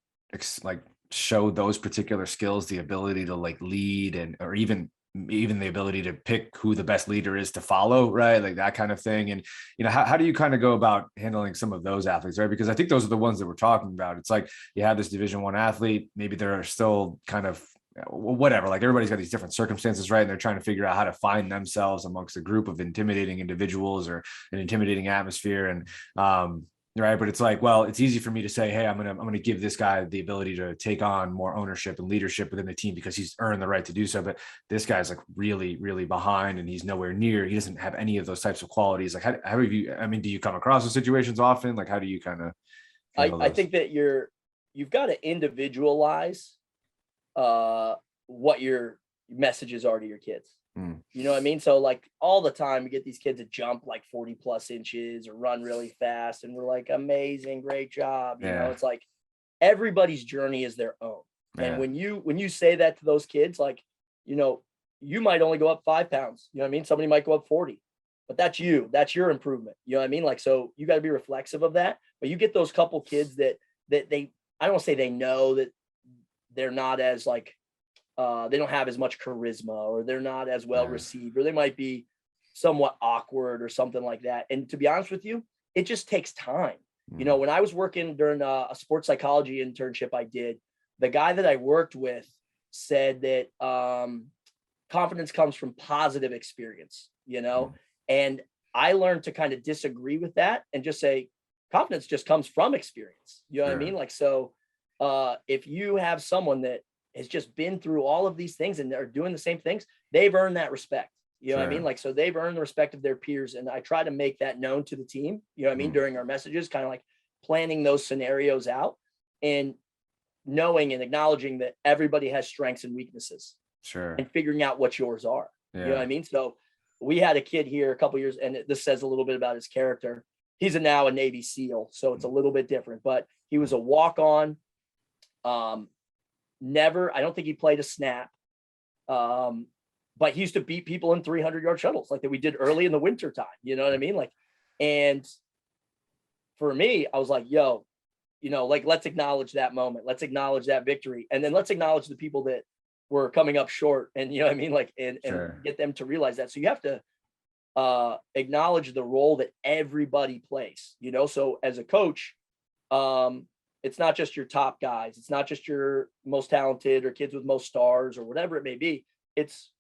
like show those particular skills, the ability to like lead or even the ability to pick who the best leader is to follow, right? Like that kind of thing. And, how do you kind of go about handling some of those athletes, right? Because I think those are the ones that we're talking about. It's like you have this Division I athlete, maybe they're still kind of whatever, like everybody's got these different circumstances, right? And they're trying to figure out how to find themselves amongst a group of intimidating individuals or an intimidating atmosphere. And, right. But it's like, well, it's easy for me to say, hey, I'm going to give this guy the ability to take on more ownership and leadership within the team because he's earned the right to do so. But this guy's like really, really behind and he's nowhere near. He doesn't have any of those types of qualities. Like, how have you, do you come across those situations often? Like, how do you kind of, I think that you've got to individualize what your messages are to your kids. You know what I mean? So like all the time we get these kids to jump like 40 plus inches or run really fast. And we're like, amazing, great job. You know, it's like everybody's journey is their own. And when you say that to those kids, like, you might only go up 5 pounds. You know what I mean? Somebody might go up 40, but that's your improvement. You know what I mean? Like, so you got to be reflexive of that, but you get those couple kids that they, I don't want to say they know that they're not as like, they don't have as much charisma or they're not as well received, or they might be somewhat awkward or something like that. And to be honest with you, it just takes time. When I was working during a sports psychology internship I did, the guy that I worked with said that confidence comes from positive experience, and I learned to kind of disagree with that and just say confidence just comes from experience. You know what I mean? Like, so if you have someone that has just been through all of these things and they're doing the same things, they've earned that respect. You know what I mean? Like, so they've earned the respect of their peers. And I try to make that known to the team, you know what I mean? During our messages, kind of like planning those scenarios out and knowing and acknowledging that everybody has strengths and weaknesses. And figuring out what yours are. You know what I mean? So we had a kid here a couple years, and this says a little bit about his character. He's now a Navy SEAL, so it's a little bit different, but he was a walk-on. I don't think he played a snap. But he used to beat people in 300-yard shuttles like that we did early in the winter time. You know what I mean? Like, and for me, I was like, yo, like, let's acknowledge that moment. Let's acknowledge that victory. And then let's acknowledge the people that were coming up short. And you know what I mean? Like, and get them to realize that. So you have to acknowledge the role that everybody plays, so as a coach, it's not just your top guys. It's not just your most talented or kids with most stars or whatever it may be. It's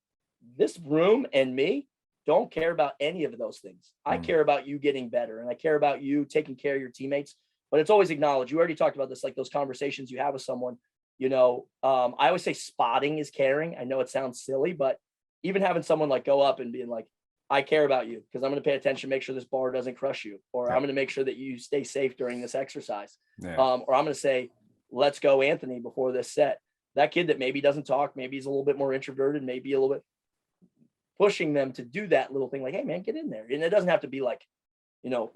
this room and me don't care about any of those things. I care about you getting better, and I care about you taking care of your teammates, but it's always acknowledged. You already talked about this, like those conversations you have with someone, I always say spotting is caring. I know it sounds silly, but even having someone like go up and being like, I care about you because I'm going to pay attention, make sure this bar doesn't crush you, or I'm going to make sure that you stay safe during this exercise. Or I'm going to say, let's go, Anthony, before this set. That kid that maybe doesn't talk, maybe he's a little bit more introverted, maybe a little bit pushing them to do that little thing like, hey man, get in there. And it doesn't have to be like,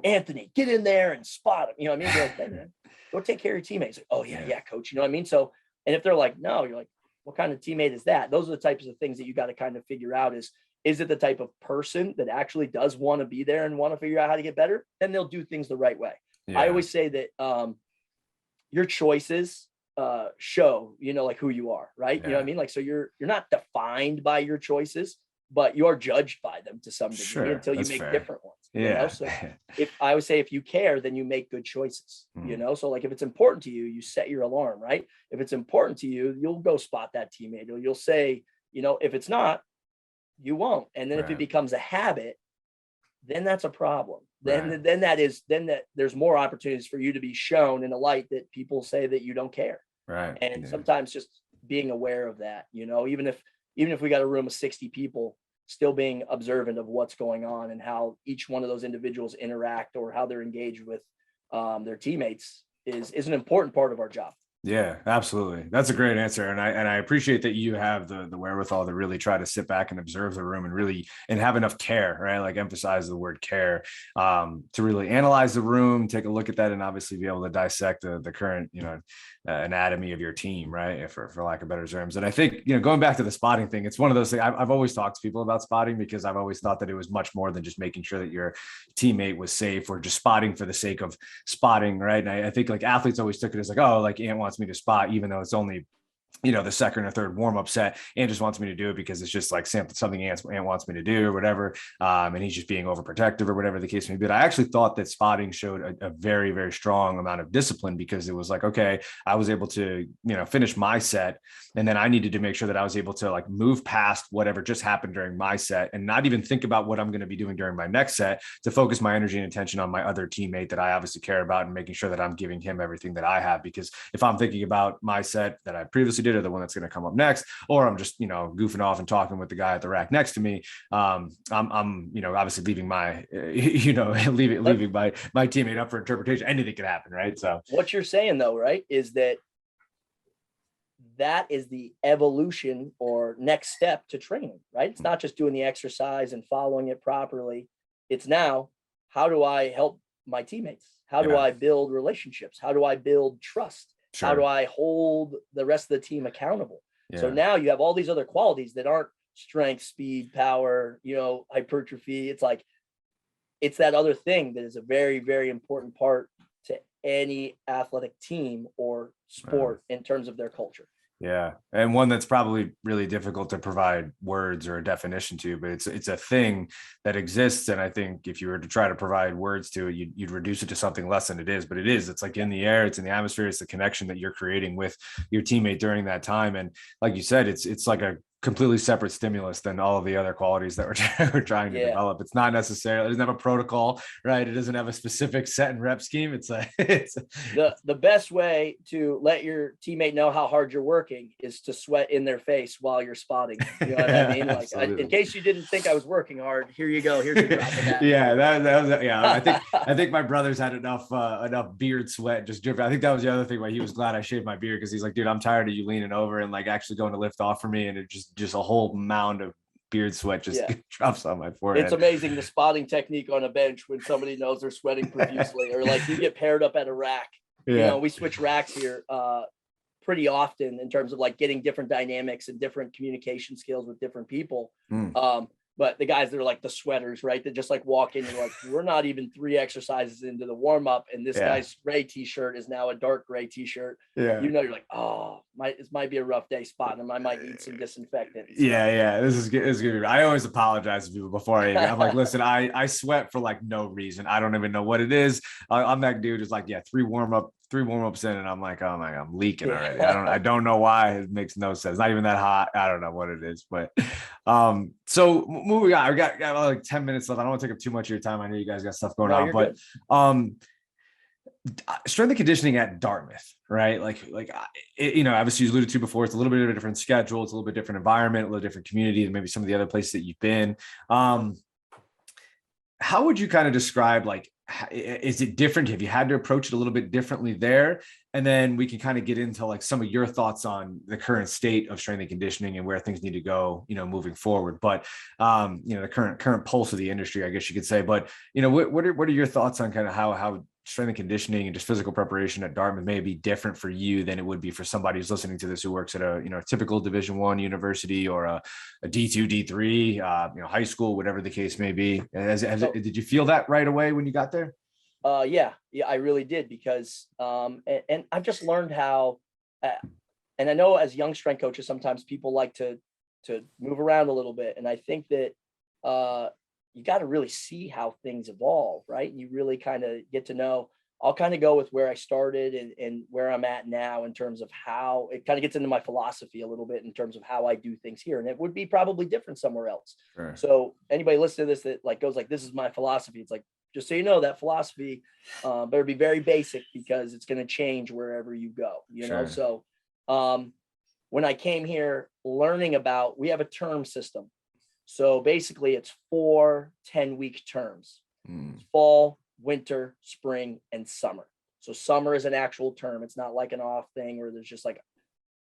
Anthony, get in there and spot him. You know what I mean? Like, hey, man, go take care of your teammates. Like, oh yeah, coach. You know what I mean? So, and if they're like, no, you're like, what kind of teammate is that? Those are the types of things that you got to kind of figure out is it the type of person that actually does want to be there and want to figure out how to get better? Then they'll do things the right way. I always say that your choices show, like who you are, right? You know what I mean? Like, so you're not defined by your choices, but you're judged by them to some degree until you make different ones. So if I would say, if you care, then you make good choices, so like if it's important to you, you set your alarm, right? If it's important to you, you'll go spot that teammate, or you'll say, if it's not, you won't. And then if it becomes a habit, then that's a problem. Then there's more opportunities for you to be shown in a light that people say that you don't care. And sometimes just being aware of that, even if we got a room of 60 people, still being observant of what's going on and how each one of those individuals interact or how they're engaged with their teammates is an important part of our job. Yeah, absolutely. That's a great answer. And I appreciate that you have the wherewithal to really try to sit back and observe the room and really and have enough care, right? Like emphasize the word care, to really analyze the room, take a look at that, and obviously be able to dissect the current, anatomy of your team, right? For lack of better terms. And I think, going back to the spotting thing, it's one of those things I've always talked to people about spotting because I've always thought that it was much more than just making sure that your teammate was safe or just spotting for the sake of spotting, right? And I think like athletes always took it as like, oh, like Ant wants me to spot, even though it's only the second or third warm-up set, and just wants me to do it because it's just like something Ant wants me to do or whatever. And he's just being overprotective or whatever the case may be. But I actually thought that spotting showed a very, very strong amount of discipline because it was like, okay, I was able to, finish my set. And then I needed to make sure that I was able to like move past whatever just happened during my set and not even think about what I'm going to be doing during my next set to focus my energy and attention on my other teammate that I obviously care about and making sure that I'm giving him everything that I have. Because if I'm thinking about my set that I previously did or the one that's going to come up next, or I'm just, goofing off and talking with the guy at the rack next to me, I'm obviously leaving my, leaving my teammate up for interpretation. Anything could happen, right? So what you're saying though, right, is that is the evolution or next step to training, right? It's not just doing the exercise and following it properly. It's now, how do I help my teammates? How do I build relationships? How do I build trust? Sure. How do I hold the rest of the team accountable? Yeah. So now you have all these other qualities that aren't strength, speed, power, hypertrophy. It's like, it's that other thing that is a very, very important part to any athletic team or sport in terms of their culture. Yeah. And one that's probably really difficult to provide words or a definition to, but it's a thing that exists. And I think if you were to try to provide words to it, you'd reduce it to something less than it is, but it is, it's like in the air, it's in the atmosphere, it's the connection that you're creating with your teammate during that time. And like you said, it's like a completely separate stimulus than all of the other qualities that we're trying to develop. It's not necessarily, it doesn't have a protocol, right? It doesn't have a specific set and rep scheme. It's like the best way to let your teammate know how hard you're working is to sweat in their face while you're spotting. You know what I mean? Like, in case you didn't think I was working hard, here you go. Here's a drop of that. Yeah, that was I think my brother's had enough beard sweat just dripping. I think that was the other thing why he was glad I shaved my beard, because he's like, dude, I'm tired of you leaning over and like actually going to lift off for me, and it just a whole mound of beard sweat just drops on my forehead. It's amazing the spotting technique on a bench when somebody knows they're sweating profusely, or like you get paired up at a rack. We switch racks here pretty often in terms of like getting different dynamics and different communication skills with different people. But the guys that are like the sweaters, right? That just like walk in and like, we're not even 3 exercises into the warm up, and this guy's gray t-shirt is now a dark gray t-shirt. You're like, oh, this might be a rough day spotting him. I might need some disinfectant. So. This is good. I always apologize to people before I'm like, listen, I sweat for like no reason. I don't even know what it is. I'm that dude who's like, 3 warm-ups in, and I'm like, oh my God, I'm leaking already. I don't know why. It makes no sense. Not even that hot. I don't know what it is, but so moving on, I got like 10 minutes left. I don't want to take up too much of your time. I know you guys got stuff going on, but strength and conditioning at Dartmouth, right? Obviously you alluded to before, it's a little bit of a different schedule. It's a little bit different environment, a little different community than maybe some of the other places that you've been. How would you kind of describe, like, is it different? Have you had to approach it a little bit differently there? And then we can kind of get into like some of your thoughts on the current state of strength and conditioning and where things need to go, moving forward. But, the current pulse of the industry, I guess you could say. But, what are your thoughts on kind of how strength and conditioning and just physical preparation at Dartmouth may be different for you than it would be for somebody who's listening to this who works at a typical Division I university or a D2, D3, high school, whatever the case may be. Did you feel that right away when you got there? Yeah, I really did, because and I've just learned how, and I know as young strength coaches, sometimes people like to move around a little bit, and I think that you got to really see how things evolve, right? You really kind of get to know. I'll kind of go with where I started and where I'm at now in terms of how it kind of gets into my philosophy a little bit in terms of how I do things here. And it would be probably different somewhere else. Sure. So anybody listening to this that like goes like, this is my philosophy, it's like, just so you know, that philosophy better be very basic, because it's going to change wherever you go, know? So when I came here learning about, we have a term system. So basically it's 4 10-week terms: fall, winter, spring, and summer. So summer is an actual term. It's not like an off thing where there's just like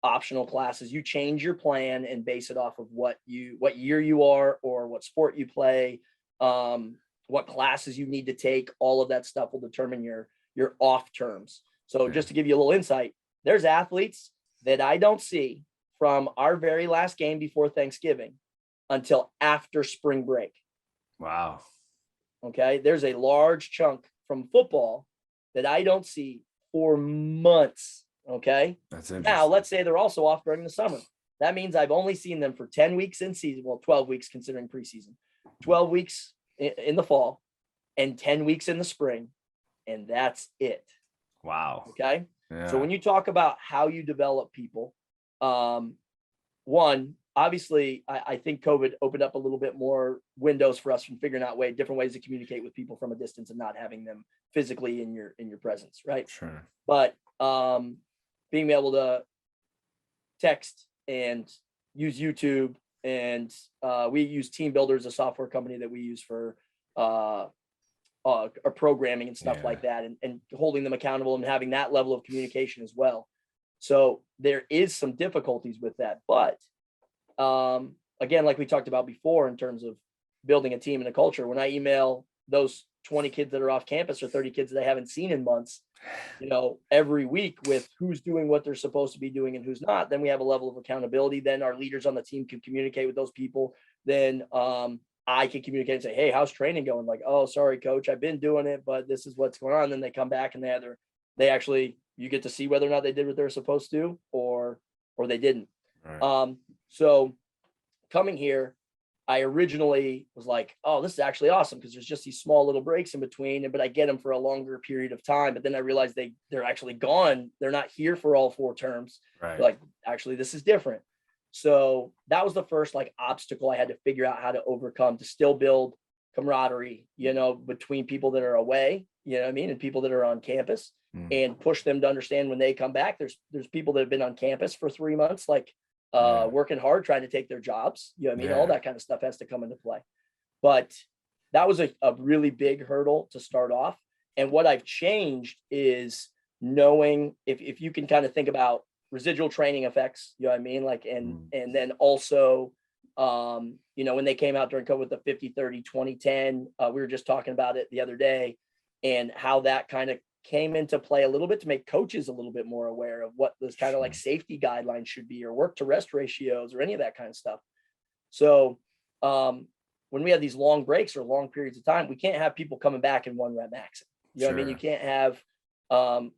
optional classes. You change your plan and base it off of what year you are or what sport you play, what classes you need to take. All of that stuff will determine your off terms. So just to give you a little insight, there's athletes that I don't see from our very last game before Thanksgiving until after spring break. Wow. Okay. There's a large chunk from football that I don't see for months. Okay. That's interesting. Now, let's say they're also off during the summer. That means I've only seen them for 10 weeks in season. Well, 12 weeks considering preseason, 12 weeks in the fall and 10 weeks in the spring. And that's it. Wow. Okay. Yeah. So when you talk about how you develop people, one, obviously, I think COVID opened up a little bit more windows for us from figuring out different ways to communicate with people from a distance and not having them physically in your presence, right? Sure. But being able to text and use YouTube, and we use Team Builder as a software company that we use for our programming and stuff like that, and holding them accountable and having that level of communication as well. So there is some difficulties with that, but again, like we talked about before, in terms of building a team and a culture, when I email those 20 kids that are off campus or 30 kids that I haven't seen in months, every week with who's doing what they're supposed to be doing and who's not, then we have a level of accountability. Then our leaders on the team can communicate with those people. Then I can communicate and say, hey, how's training going? Like, oh, sorry, coach, I've been doing it, but this is what's going on. Then they come back and you get to see whether or not they did what they're supposed to or they didn't. Right. So coming here, I originally was like, oh, this is actually awesome because there's just these small little breaks in between, but I get them for a longer period of time. But then I realized they're actually gone. They're not here for all 4 terms. Right. Like, actually, this is different. So that was the first obstacle I had to figure out how to overcome to still build camaraderie, between people that are away, and people that are on campus, and push them to understand when they come back. There's people that have been on campus for 3 months, working hard, trying to take their jobs, all that kind of stuff has to come into play. But that was a really big hurdle to start off. And what I've changed is knowing if you can kind of think about residual training effects, and then also, when they came out during COVID with the 50, 30, 20, 10, we were just talking about it the other day, and how that kind of came into play a little bit to make coaches a little bit more aware of what those kind of safety guidelines should be, or work to rest ratios, or any of that kind of stuff. So when we have these long breaks or long periods of time, we can't have people coming back in 1 rep max. You can't have,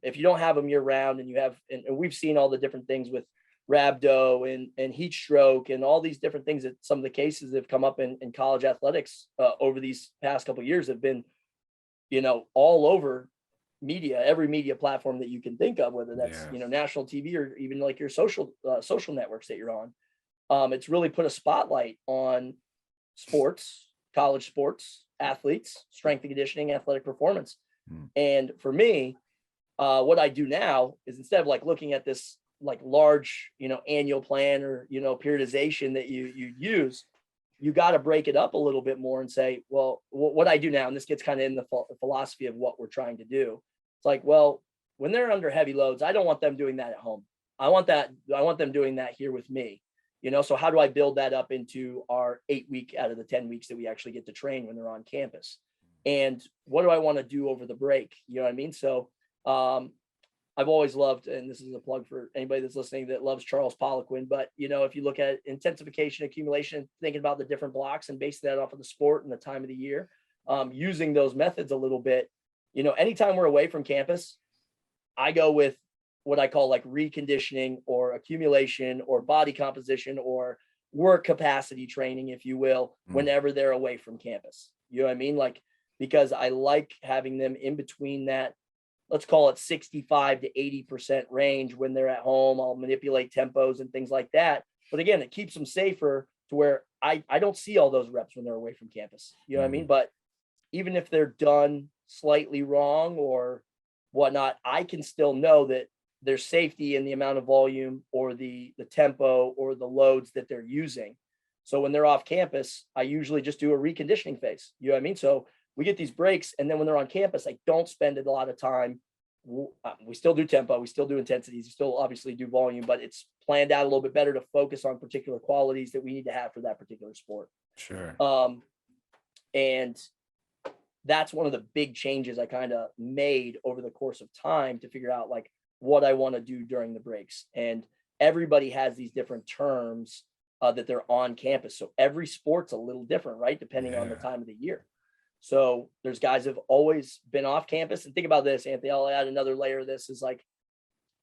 if you don't have them year round, and and we've seen all the different things with rhabdo and heat stroke and all these different things, that some of the cases that have come up in college athletics over these past couple of years have been, all over media, every media platform that you can think of, whether that's, national TV or even your social networks that you're on. It's really put a spotlight on sports, college sports, athletes, strength and conditioning, athletic performance. And for me, what I do now is, instead of looking at this large, annual plan or, periodization that you use, you got to break it up a little bit more and say, well, what I do now, and this gets kind of in the philosophy of what we're trying to do. It's well, when they're under heavy loads, I don't want them doing that at home. I want them doing that here with me, so how do I build that up into our 8 week out of the 10 weeks that we actually get to train when they're on campus? And what do I want to do over the break? So I've always loved, and this is a plug for anybody that's listening that loves Charles Poliquin, but if you look at intensification, accumulation, thinking about the different blocks and basing that off of the sport and the time of the year, using those methods a little bit, anytime we're away from campus, I go with what I call reconditioning or accumulation or body composition or work capacity training, if you will, whenever they're away from campus. Because I like having them in between that, let's call it 65 to 80% range. When they're at home, I'll manipulate tempos and things like that. But again, it keeps them safer to where I don't see all those reps when they're away from campus. But even if they're done slightly wrong or whatnot, I can still know that there's safety in the amount of volume or the tempo or the loads that they're using. So when they're off campus, I usually just do a reconditioning phase. So we get these breaks, and then when they're on campus, I don't spend a lot of time we still do tempo, we still do intensities, we still obviously do volume, but it's planned out a little bit better to focus on particular qualities that we need to have for that particular sport. Sure. And that's one of the big changes I kind of made over the course of time to figure out like what I want to do during the breaks. And everybody has these different terms that they're on campus. So every sport's a little different, right? Depending on the time of the year. So there's guys who've always been off campus. And think about this, Anthony, I'll add another layer of this is like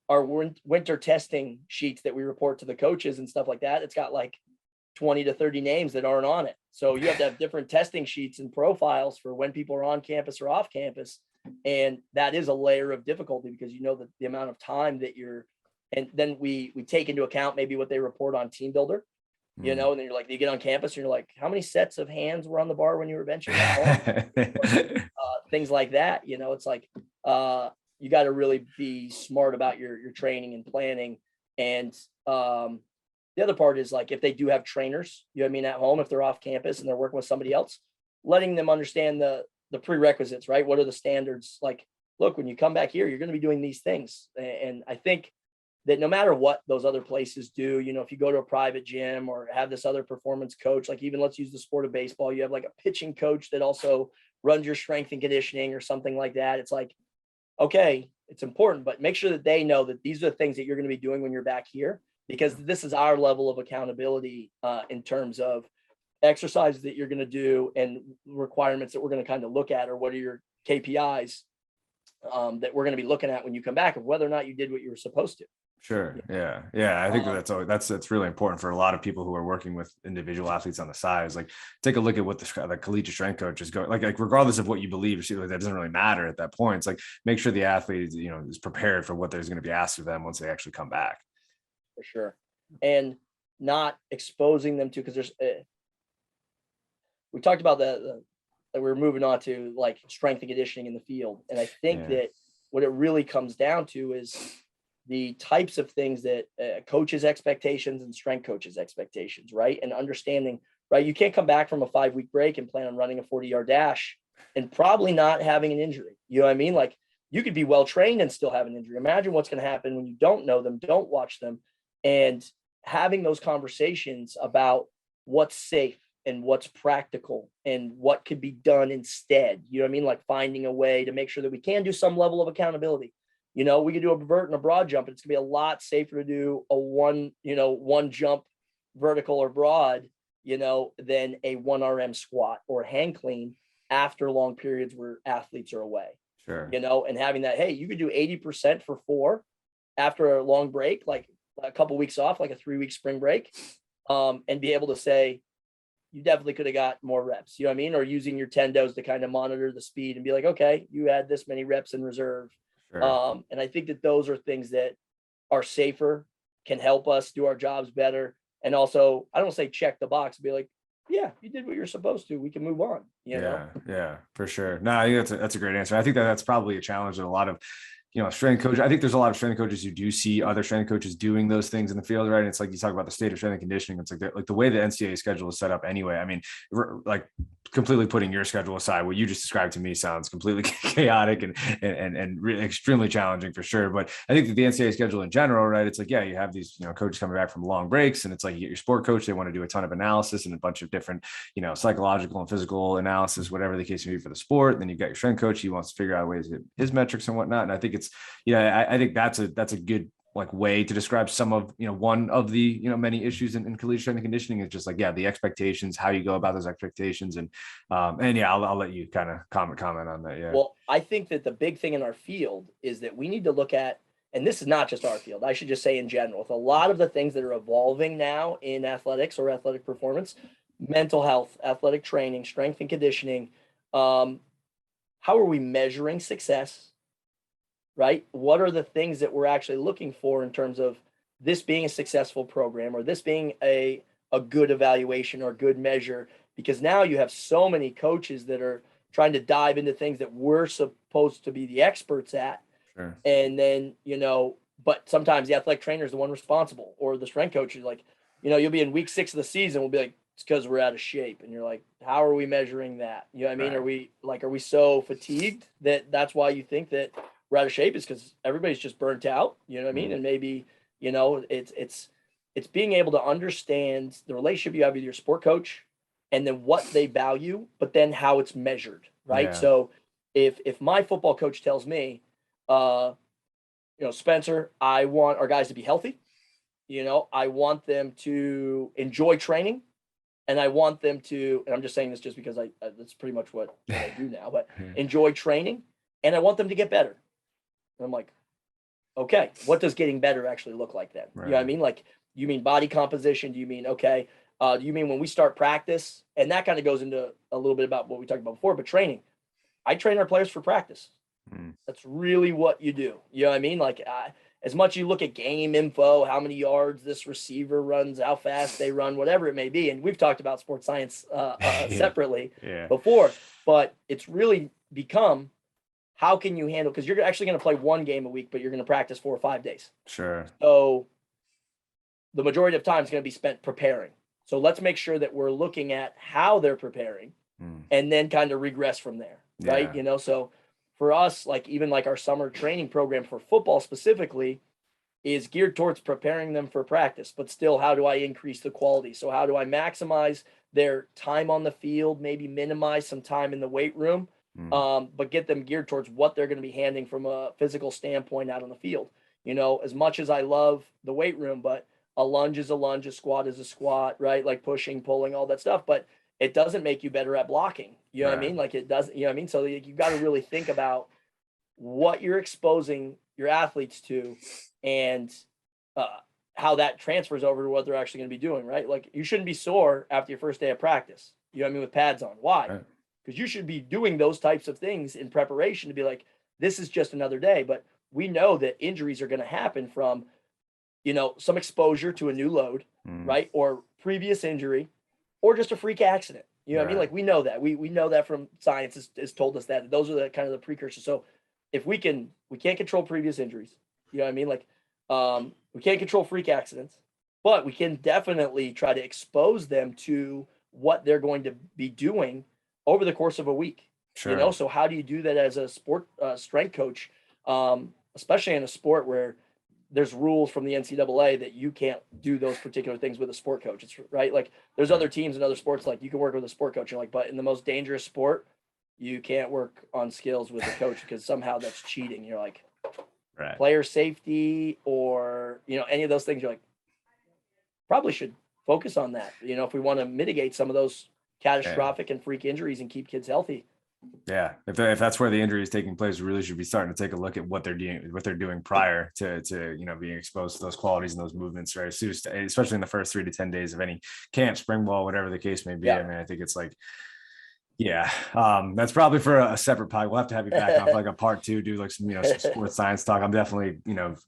our winter testing sheets that we report to the coaches and stuff like that. It's got like 20 to 30 names that aren't on it. So you have to have different testing sheets and profiles for when people are on campus or off campus. And that is a layer of difficulty because you know that the amount of time that and then we take into account maybe what they report on Team Builder, you know, and then you're like, you get on campus and you're like, how many sets of hands were on the bar when you were benching at home? Things like that. You know, it's like, you got to really be smart about your training and planning. And the other part is like, if they do have trainers, you know what I mean, at home, if they're off campus and they're working with somebody else, letting them understand the prerequisites, right? What are the standards? Like, look, when you come back here, you're going to be doing these things. And I think that no matter what those other places do, you know, if you go to a private gym or have this other performance coach, like even let's use the sport of baseball, you have like a pitching coach that also runs your strength and conditioning or something like that. It's like, okay, it's important, but make sure that they know that these are the things that you're going to be doing when you're back here, because this is our level of accountability in terms of exercises that you're going to do and requirements that we're going to kind of look at, or what are your KPIs that we're going to be looking at when you come back of whether or not you did what you were supposed to. Sure. Yeah. I think that's really important for a lot of people who are working with individual athletes on the side. Is like, take a look at what the collegiate strength coach is going, like regardless of what you believe, that doesn't really matter at that point. It's like, make sure the athlete, you know, is prepared for what there's going to be asked of them once they actually come back. For sure. And not exposing them to, because there's, we talked about that we're moving on to like strength and conditioning in the field. And I think that what it really comes down to is the types of things that coaches' expectations and strength coaches' expectations, right? And understanding, right? You can't come back from a 5-week break and plan on running a 40-yard dash and probably not having an injury. You know what I mean? Like, you could be well trained and still have an injury. Imagine what's going to happen when you don't know them, don't watch them, and having those conversations about what's safe and what's practical and what could be done instead. You know what I mean? Like finding a way to make sure that we can do some level of accountability. You know, we could do a vert and a broad jump, and it's gonna be a lot safer to do a one jump vertical or broad, you know, than a 1 RM squat or hang clean after long periods where athletes are away. Sure. You know, and having that, hey, you could do 80% for 4 after a long break, like a couple weeks off, like a 3-week spring break, and be able to say, you definitely could have got more reps, you know what I mean? Or using your tendos to kind of monitor the speed and be like, okay, you had this many reps in reserve. Sure. And I think that those are things that are safer, can help us do our jobs better. And also, I don't say check the box, be like, yeah, you did what you're supposed to. We can move on. You know? Yeah, for sure. No, I think that's a great answer. I think that's probably a challenge that a lot of, you know, strength coach. I think there's a lot of strength coaches who do see other strength coaches doing those things in the field, right? And it's like, you talk about the state of strength and conditioning. It's like the way the NCAA schedule is set up anyway. I mean, like, completely putting your schedule aside, what you just described to me sounds completely chaotic and really extremely challenging for sure. But I think that the NCAA schedule in general, right? It's like, yeah, you have these, you know, coaches coming back from long breaks, and it's like, you get your sport coach, they want to do a ton of analysis and a bunch of different, you know, psychological and physical analysis, whatever the case may be for the sport. Then you've got your strength coach, he wants to figure out ways to hit his metrics and whatnot. And I think it's, I think that's a good like way to describe some of, you know, one of the, you know, many issues in collegiate strength and conditioning is just like, the expectations, how you go about those expectations. And I'll let you kind of comment on that. Yeah. Well, I think that the big thing in our field is that we need to look at, and this is not just our field, I should just say in general, with a lot of the things that are evolving now in athletics or athletic performance, mental health, athletic training, strength and conditioning, how are we measuring success? Right? What are the things that we're actually looking for in terms of this being a successful program, or this being a good evaluation or good measure? Because now you have so many coaches that are trying to dive into things that we're supposed to be the experts at. Sure. And then, you know, but sometimes the athletic trainer is the one responsible, or the strength coach is like, you know, you'll be in week 6 of the season, we'll be like, it's because we're out of shape. And you're like, how are we measuring that? You know what I mean? Right. Are we so fatigued that that's why you think that we're out of shape is because everybody's just burnt out, you know what I mean? And maybe, it's being able to understand the relationship you have with your sport coach and then what they value, but then how it's measured, right? Yeah. So if my football coach tells me, Spencer, I want our guys to be healthy. I want them to enjoy training, and I want them to, and I'm just saying this just because that's pretty much what I do now, but enjoy training, and I want them to get better. And I'm like, okay, what does getting better actually look like then? Right. You know what I mean? Like, you mean body composition? Do you mean, okay, do you mean when we start practice? And that kind of goes into a little bit about what we talked about before, but training. I train our players for practice. That's really what you do. You know what I mean? Like, as much you look at game info, how many yards this receiver runs, how fast they run, whatever it may be. And we've talked about sports science separately before, but it's really become, how can you handle, because you're actually going to play one game a week, but you're going to practice 4 or 5 days. Sure. So the majority of time is going to be spent preparing. So let's make sure that we're looking at how they're preparing and then kind of regress from there. Right. So for us, like even like our summer training program for football specifically is geared towards preparing them for practice, but still, how do I increase the quality? So how do I maximize their time on the field, maybe minimize some time in the weight room, but get them geared towards what they're going to be handling from a physical standpoint out on the field. As much as I love the weight room, but a lunge is a lunge, a squat is a squat, right? Like pushing, pulling, all that stuff, but it doesn't make you better at blocking. You know what I mean? Like it doesn't, you know what I mean? So you got to really think about what you're exposing your athletes to and how that transfers over to what they're actually going to be doing, right? Like you shouldn't be sore after your first day of practice. You know what I mean? With pads on. Why? Because you should be doing those types of things in preparation to be like, this is just another day. But we know that injuries are going to happen from, some exposure to a new load, right? Or previous injury, or just a freak accident. You know what I mean? Like we know that. We know that from science has told us that. Those are the kind of the precursors. So if we can't control previous injuries, you know what I mean? Like we can't control freak accidents, but we can definitely try to expose them to what they're going to be doing over the course of a week. Sure. So how do you do that as a sport strength coach, especially in a sport where there's rules from the NCAA that you can't do those particular things with a sport coach. It's right. Like there's other teams in other sports, like you can work with a sport coach. You're like, but in the most dangerous sport, you can't work on skills with a coach because somehow that's cheating. You're like player safety or, any of those things. You're like, probably should focus on that. If we want to mitigate some of those catastrophic and freak injuries and keep kids healthy. Yeah, if that's where the injury is taking place, we really should be starting to take a look at what they're doing prior to being exposed to those qualities and those movements, right? Especially in the first 3 to 10 days of any camp, spring ball, whatever the case may be. I mean, I think it's like, that's probably for a separate pod. We'll have to have you back on for like a part 2, do like some, some sports science talk. I'm definitely,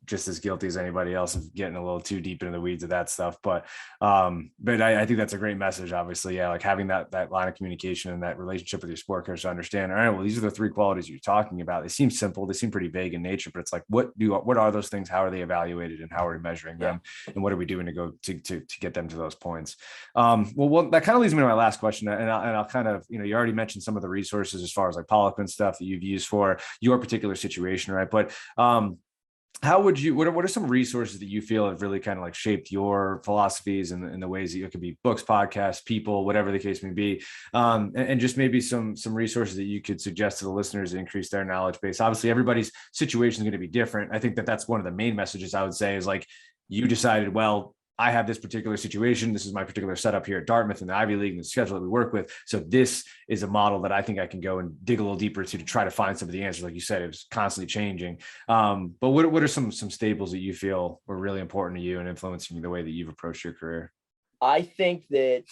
just as guilty as anybody else of getting a little too deep into the weeds of that stuff. But I think that's a great message, obviously. Yeah. Like having that line of communication and that relationship with your sport coach to understand, all right, well, these are the 3 qualities you're talking about. They seem simple. They seem pretty vague in nature, but it's like, what are those things? How are they evaluated and how are we measuring them? And what are we doing to go to get them to those points? Well, that kind of leads me to my last question. And I'll kind of, you already mentioned some of the resources as far as like polyp and stuff that you've used for your particular situation, right? But how would you, what are some resources that you feel have really kind of like shaped your philosophies and the ways that it could be books, podcasts, people, whatever the case may be, and just maybe some resources that you could suggest to the listeners to increase their knowledge base? Obviously, everybody's situation is going to be different. I think that's one of the main messages I would say is like, you decided, well, I have this particular situation. This is my particular setup here at Dartmouth and the Ivy League and the schedule that we work with. So this is a model that I think I can go and dig a little deeper to try to find some of the answers. Like you said, it was constantly changing. But what are some staples that you feel were really important to you and influencing the way that you've approached your career? I think that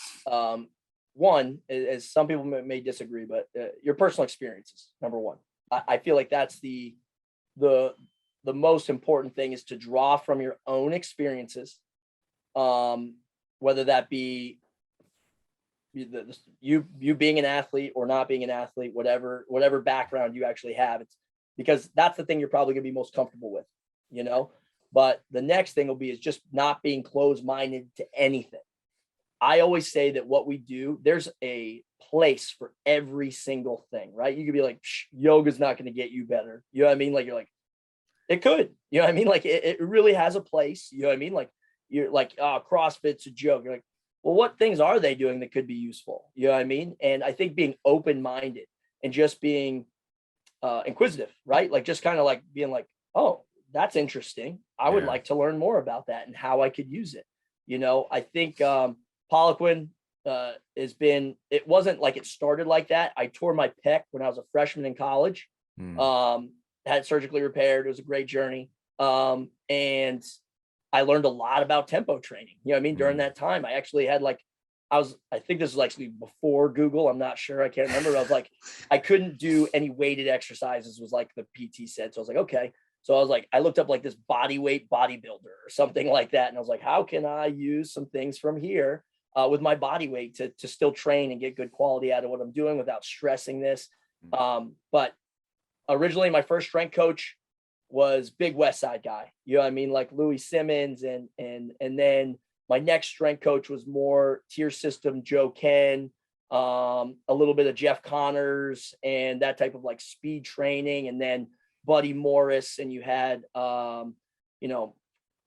one, as some people may disagree, but your personal experiences, number one. I feel like that's the most important thing, is to draw from your own experiences. Whether that be you being an athlete or not being an athlete, whatever background you actually have, it's because that's the thing you're probably gonna be most comfortable with, but the next thing will be is just not being closed-minded to anything. I always say that what we do, there's a place for every single thing, right? You could be like, yoga's not going to get you better. You know what I mean? Like, you're like, It could, you know what I mean? Like it really has a place, you know what I mean? Like you're like, CrossFit's a joke. You're like, well, what things are they doing that could be useful? You know what I mean? And I think being open-minded and just being inquisitive, right? Like just kind of like being like, oh, that's interesting. I would Yeah. like to learn more about that and how I could use it. You know, I think Poliquin has been, it wasn't like it started like that. I tore my pec when I was a freshman in college. Had it surgically repaired. It was a great journey. And I learned a lot about tempo training. You know what I mean? During that time, I actually had like, I think this was actually before Google. I'm not sure. I can't remember. I was like, I couldn't do any weighted exercises was like the PT said. So I was like, okay. So I was like, I looked up like this body weight bodybuilder or something like that. And I was like, how can I use some things from here with my body weight to still train and get good quality out of what I'm doing without stressing this. But originally my first strength coach was big West Side guy. You know what I mean? Like Louis Simmons and then my next strength coach was more tier system Joe Ken, a little bit of Jeff Connors and that type of like speed training. And then Buddy Morris, and you had, you know,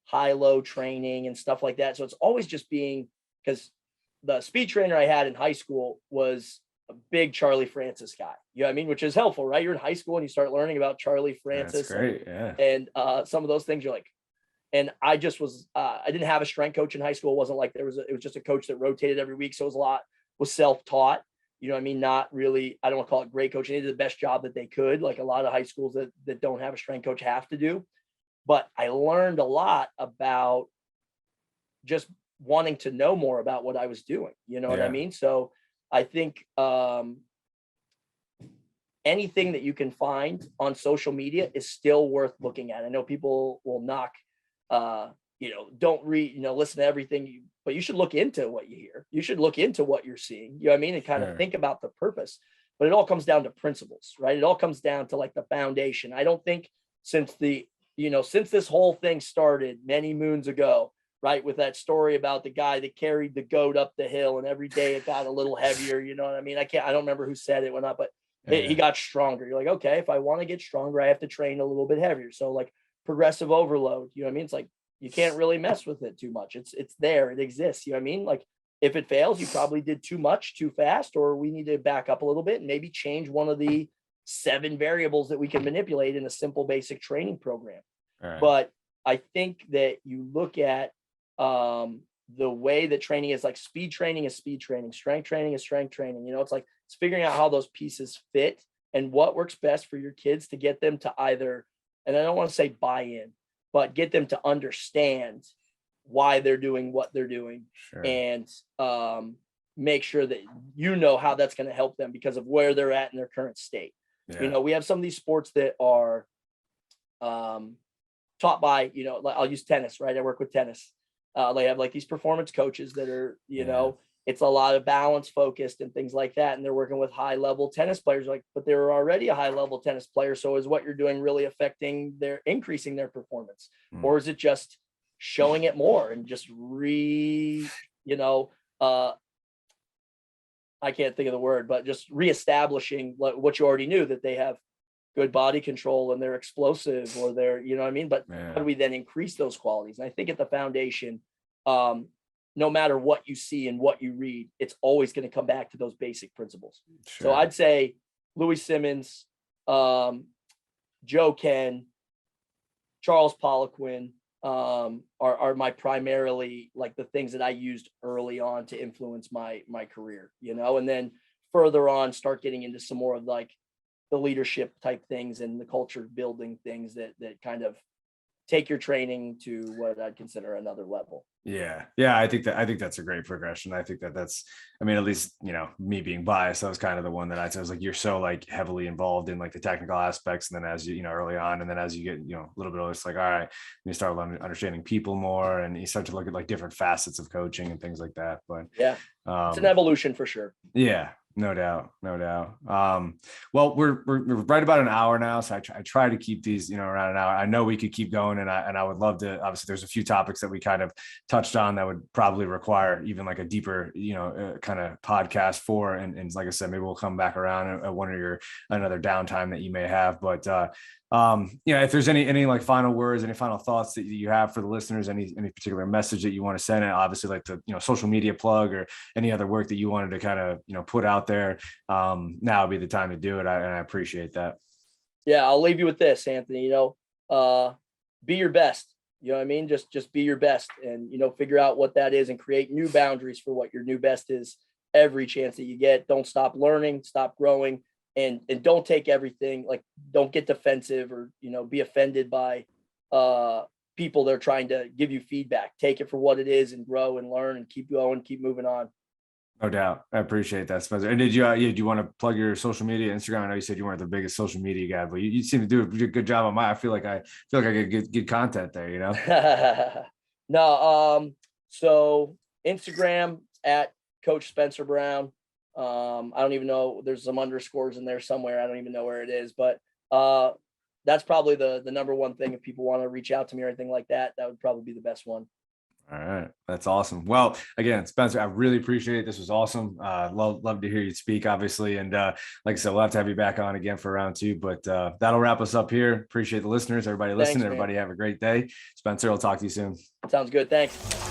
high-low training and stuff like that. So it's always just being, because the speed trainer I had in high school was a big Charlie Francis guy, you know what I mean? Which is helpful, right? You're in high school and you start learning about Charlie Francis. That's great. Yeah. And some of those things you're like, and I just was, I didn't have a strength coach in high school. It wasn't like it was just a coach that rotated every week. So it was self-taught. You know what I mean? Not really, I don't want to call it great coaching. They did the best job that they could, like a lot of high schools that don't have a strength coach have to do. But I learned a lot about just wanting to know more about what I was doing. You know what I mean? So I think anything that you can find on social media is still worth looking at. I know people will knock, you know, don't read, you know, listen to everything but you should look into what you hear. You should look into what you're seeing, you know what I mean? And kind of think about the purpose, but it all comes down to principles, right? It all comes down to like the foundation. I don't think since this whole thing started many moons ago, right? With that story about the guy that carried the goat up the hill and every day it got a little heavier, you know what I mean? I don't remember who said it or not, but he got stronger. You're like, okay, if I want to get stronger, I have to train a little bit heavier. So like progressive overload, you know what I mean? It's like, you can't really mess with it too much. It's there. It exists. You know what I mean? Like if it fails, you probably did too much, too fast, or we need to back up a little bit and maybe change one of the 7 variables that we can manipulate in a simple basic training program. But I think that you look at the way that training is, like speed training is speed training, strength training is strength training. You know, it's like it's figuring out how those pieces fit and what works best for your kids to get them to either, and I don't want to say buy in, but get them to understand why they're doing what they're doing and make sure that you know how that's going to help them because of where they're at in their current state. You know, we have some of these sports that are taught by, you know, I'll use tennis, right? I work with tennis. They have like these performance coaches that are, you know, it's a lot of balance focused and things like that. And they're working with high level tennis players, like, but they're already a high level tennis player. So is what you're doing really affecting increasing their performance? Or is it just showing it more and just you know, I can't think of the word, but just reestablishing what you already knew, that they have good body control and they're explosive or they're, you know what I mean? But how do we then increase those qualities? And I think at the foundation, no matter what you see and what you read, it's always going to come back to those basic principles. So I'd say Louis Simmons, Joe Ken, Charles Poliquin are my primarily like the things that I used early on to influence my career, you know, and then further on start getting into some more of like the leadership type things and the culture building things that kind of take your training to what I'd consider another level. Yeah. I think that's a great progression. I think that's, I mean, at least, you know, me being biased, that was kind of the one that I was like, you're so like heavily involved in like the technical aspects. And then as you know, early on, and then as you get, you know, a little bit older, it's like, all right, you start understanding people more and you start to look at like different facets of coaching and things like that. But it's an evolution for sure. Yeah. No doubt. Well, we're right about an hour now. So I try to keep these, you know, around an hour. I know we could keep going and I would love to, obviously there's a few topics that we kind of touched on that would probably require even like a deeper, you know, kind of podcast for, and like I said, maybe we'll come back around at one of another downtime that you may have, but If there's any like final words, any final thoughts that you have for the listeners, any particular message that you want to send, and obviously like the, social media plug or any other work that you wanted to kind of, put out there, now would be the time to do it. And I appreciate that. Yeah, I'll leave you with this, Anthony. Be your best. You know what I mean? Just be your best, and figure out what that is, and create new boundaries for what your new best is every chance that you get. Don't stop learning, stop growing, and don't take everything, like, don't get defensive or be offended by people that are trying to give you feedback. Take it for what it is and grow and learn and keep going, keep moving on. No doubt. I appreciate that, Spencer. And did you, do you want to plug your social media, Instagram? I know you said you weren't the biggest social media guy, but you seem to do a good job on mine. I feel like I get good content there, No, so Instagram at Coach Spencer Brown. I don't even know, there's some underscores in there somewhere. I don't even know where it is, but that's probably the number one thing. If people want to reach out to me or anything like that, that would probably be the best one. All right. That's awesome. Well, again, Spencer, I really appreciate it. This was awesome. Love to hear you speak, obviously. And like I said, we'll have to have you back on again for round 2, but that'll wrap us up here. Appreciate the listeners, everybody listening. Everybody have a great day. Spencer, I'll talk to you soon. Sounds good. Thanks.